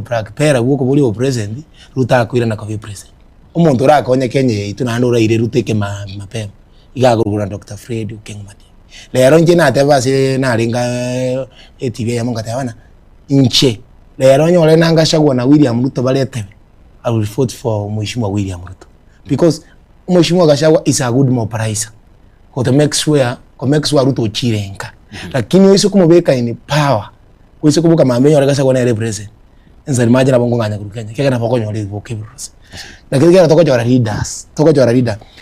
prakpera guko buri bu president rutakwira na kwa president umuntu rakonye Kenya itu na ndura ire ruteke mapema igago kuna Dr. Fred Okengo Matiang'i lero nje na teva se na ringa TV ya mongata wana inche lero nyole nanga shagwa na William Ruto baletebe I will vote for Mheshimiwa William Ruto because Mheshimiwa Gachagua is a good mobilizer to make sure Ruto chirenga lakini wewe kumubeka in power wewe kubuka mambenyo ya Gachagua na represent nzali maji na bongo nganya kurukenya keka na pokonyo le boke virus lakini kera toko jora leaders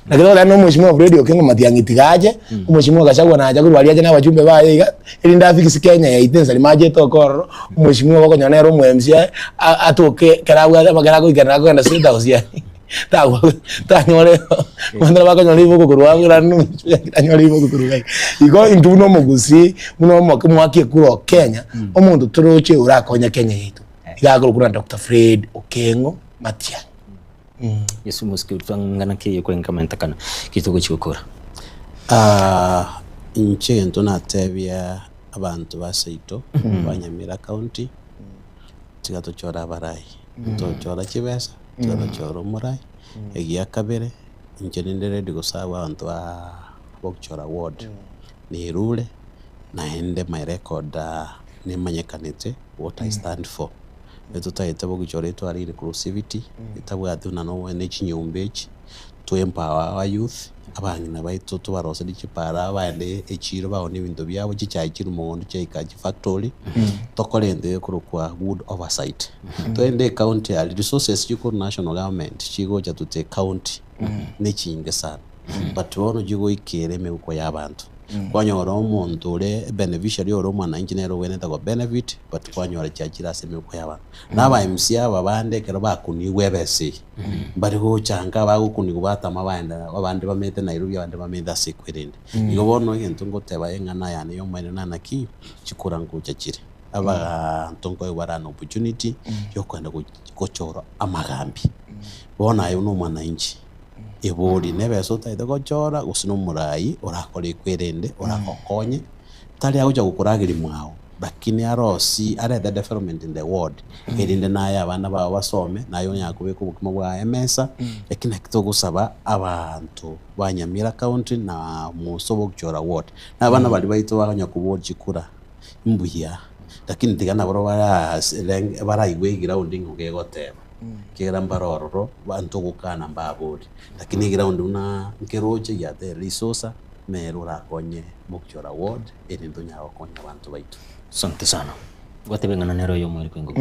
lakini wala no Mheshimiwa Fred Okengo Matiang'i tigaje Mheshimiwa Gachagua na aja kurwali aje na wajumbe baye ili ndafiki Kenya ya itenza limaje toko Mheshimiwa wako nyonero mu MCA atoke karawa magara ko ikana ko na sida usia ta nyore mandala bako nyori boko kurwa ngiranu nyori boko kurwa igo induno mugusi muno mwaki kuro Kenya omuntu turoche urakonya Kenya yetu igago kuna Dr. Fred Okengo Matiang'i yesu muski utangana kiyo kwenye kamenta kana kitugo chikukura inche ntona tebya abantu baseito banyamira county tigato chora barai to chora kibesa tigato chora murai egia kabere inche ndere digosawa abantu bokchora ward ni rule na ende my record ni manyekanete what I stand for etutaite bokuchora eto ari inclusivity etabwate una no ene chinyombechi to empower our youth abangina baito to barose dikipara abande echiro baone bintu byabo chichakira umuhondo chaikaji factory tokolende kurukwa good oversight to ende county ali resources chiko national government chigo cha tute county nechinge sana but wono jigo ikireme uko yabantu kwanyora omuntu ure beneficiary oro mwana engineer weneta go benefit but kwanyora cyakira seme uko yabantu naba MC aba bande kero bakuni webese bari go cyanga bagukuni kubatama abandi bamete Nairobi abandi bamenda sekwirinde igo bono into ngo teba engana yane yo mwene nana ki chikura ngo cyakire aba ntongo warana opportunity yo kwenda gochora amagambi bona ayo no mwana inchi ebori nebeso taide gochora gusino murai orakore kwirende orakokonye tali aguja gukuragiri mwao lakini arosi are the development in the world erinde naye abana baba basome nayo nyakubeka ubukimo bwa emesa yakina kitogusaba abantu banyamira county na musobo guchora ward n'abana bali baito baganya kubora chikura imbuya lakini tigana boro bara igwe ground nguge gotema kera mbarororo bantu gukana mbaburi lakini ground una nkeroje ya the resource merura konye mukchora ward eri ndunya wakonya abantu baitu. Asante sana. Gwatebengana nero yo mweri kwingo.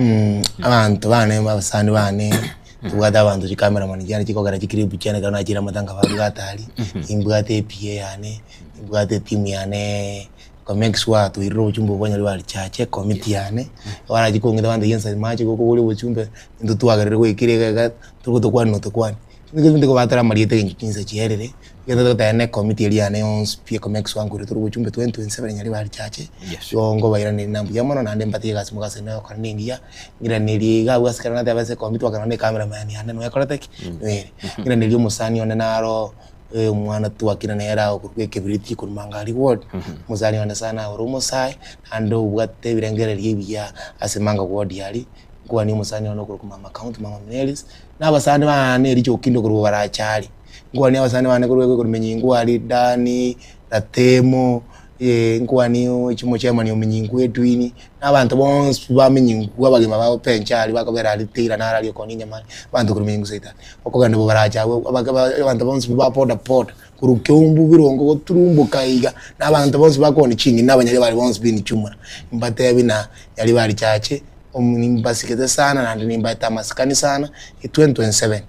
Abantu bane babasani bane tugada abantu chikamera manijana chikogara chikiribu cyane kana akira matanga bagatari imbwate PA yane imbwate team yane comex wa tu iro chumbo kwanya bali chache committee yane wala chikongera bande yensa machi koko kuli buchumbe ndo tuagarere kwikirega tukutokwani notokwani ndiko batara mariete nkinza chierere yenda tane committee ili yane ons pia comex wangu iro buchumbe 2027 nyali bali chache yongo bayira ni nambu yamono nande mbatiye gasi mugase nayo kaningia ngira niliga wasikana nate abase committee wakana cameraman yane no yakorateki ngira niliyo musani one naro umwana tu akina nera okurwe kibiriti kurmangali ward musani wana sana urumo sai ando ubwate birengere ryibya asemanga ward yali kwa ni musani wana kurukuma account mama Menelis n'abasani bane richo kindo kurubo barachali ngwa ni abasani bane kurwe kumenyingu ali Dani Ratemo ngwa ni chimo chema ni umenyingu edwini n'abantu bonse bamenyingu abagema bawo penchali bakobera litira nara lyo koninya mali bantu kumenyingu saita okoganda bo barachawe abantu bonse bapoda kurukyombu birongo goturumbo kaiga n'abantu bonse bakoni chingi n'abanyali bali bonse bini chumura mbate bina yali bali chache omnimbasikete sana nandi nimbata maskani sana 2027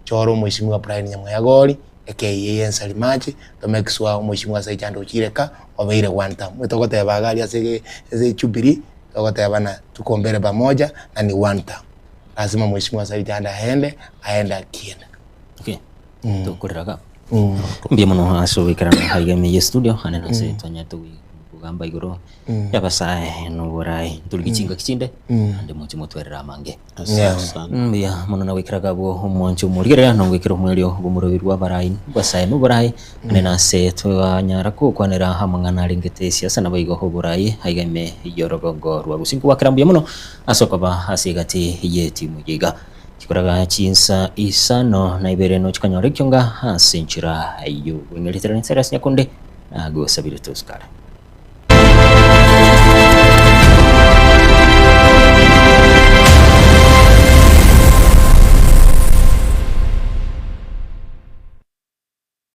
choro mheshimiwa Brian Nyamwayagori aka Salimachi to make sure mheshimiwa Saichando Chireka wabeire one time mtokote bagali ase chubiri tokote bana tukombere pamoja na ni one time lazima mheshimiwa Saichando aende kienda. Okay. Tukuriraga mbia muno asobikana haigame studio hanena se tonya tu kugamba igoro yabasaye no borai tuligichinga kichinde ande muchi mutwerera mange mbia muno na wikiraga bo umoncho murigera no wikiro mwelio bumurobirwa barai basaye no borai hanena se twanyara ko kwanera hamangana ringetesia sana baigo ho borai haigame yorogongo rwa gusinku wakirambuya muno asokoba asigati yeti mugiga kikoraga chinsa isano na ibere no chikanyore kyonga hasinchira ayo wengeliterani seras nyakonde ago sabire toskara.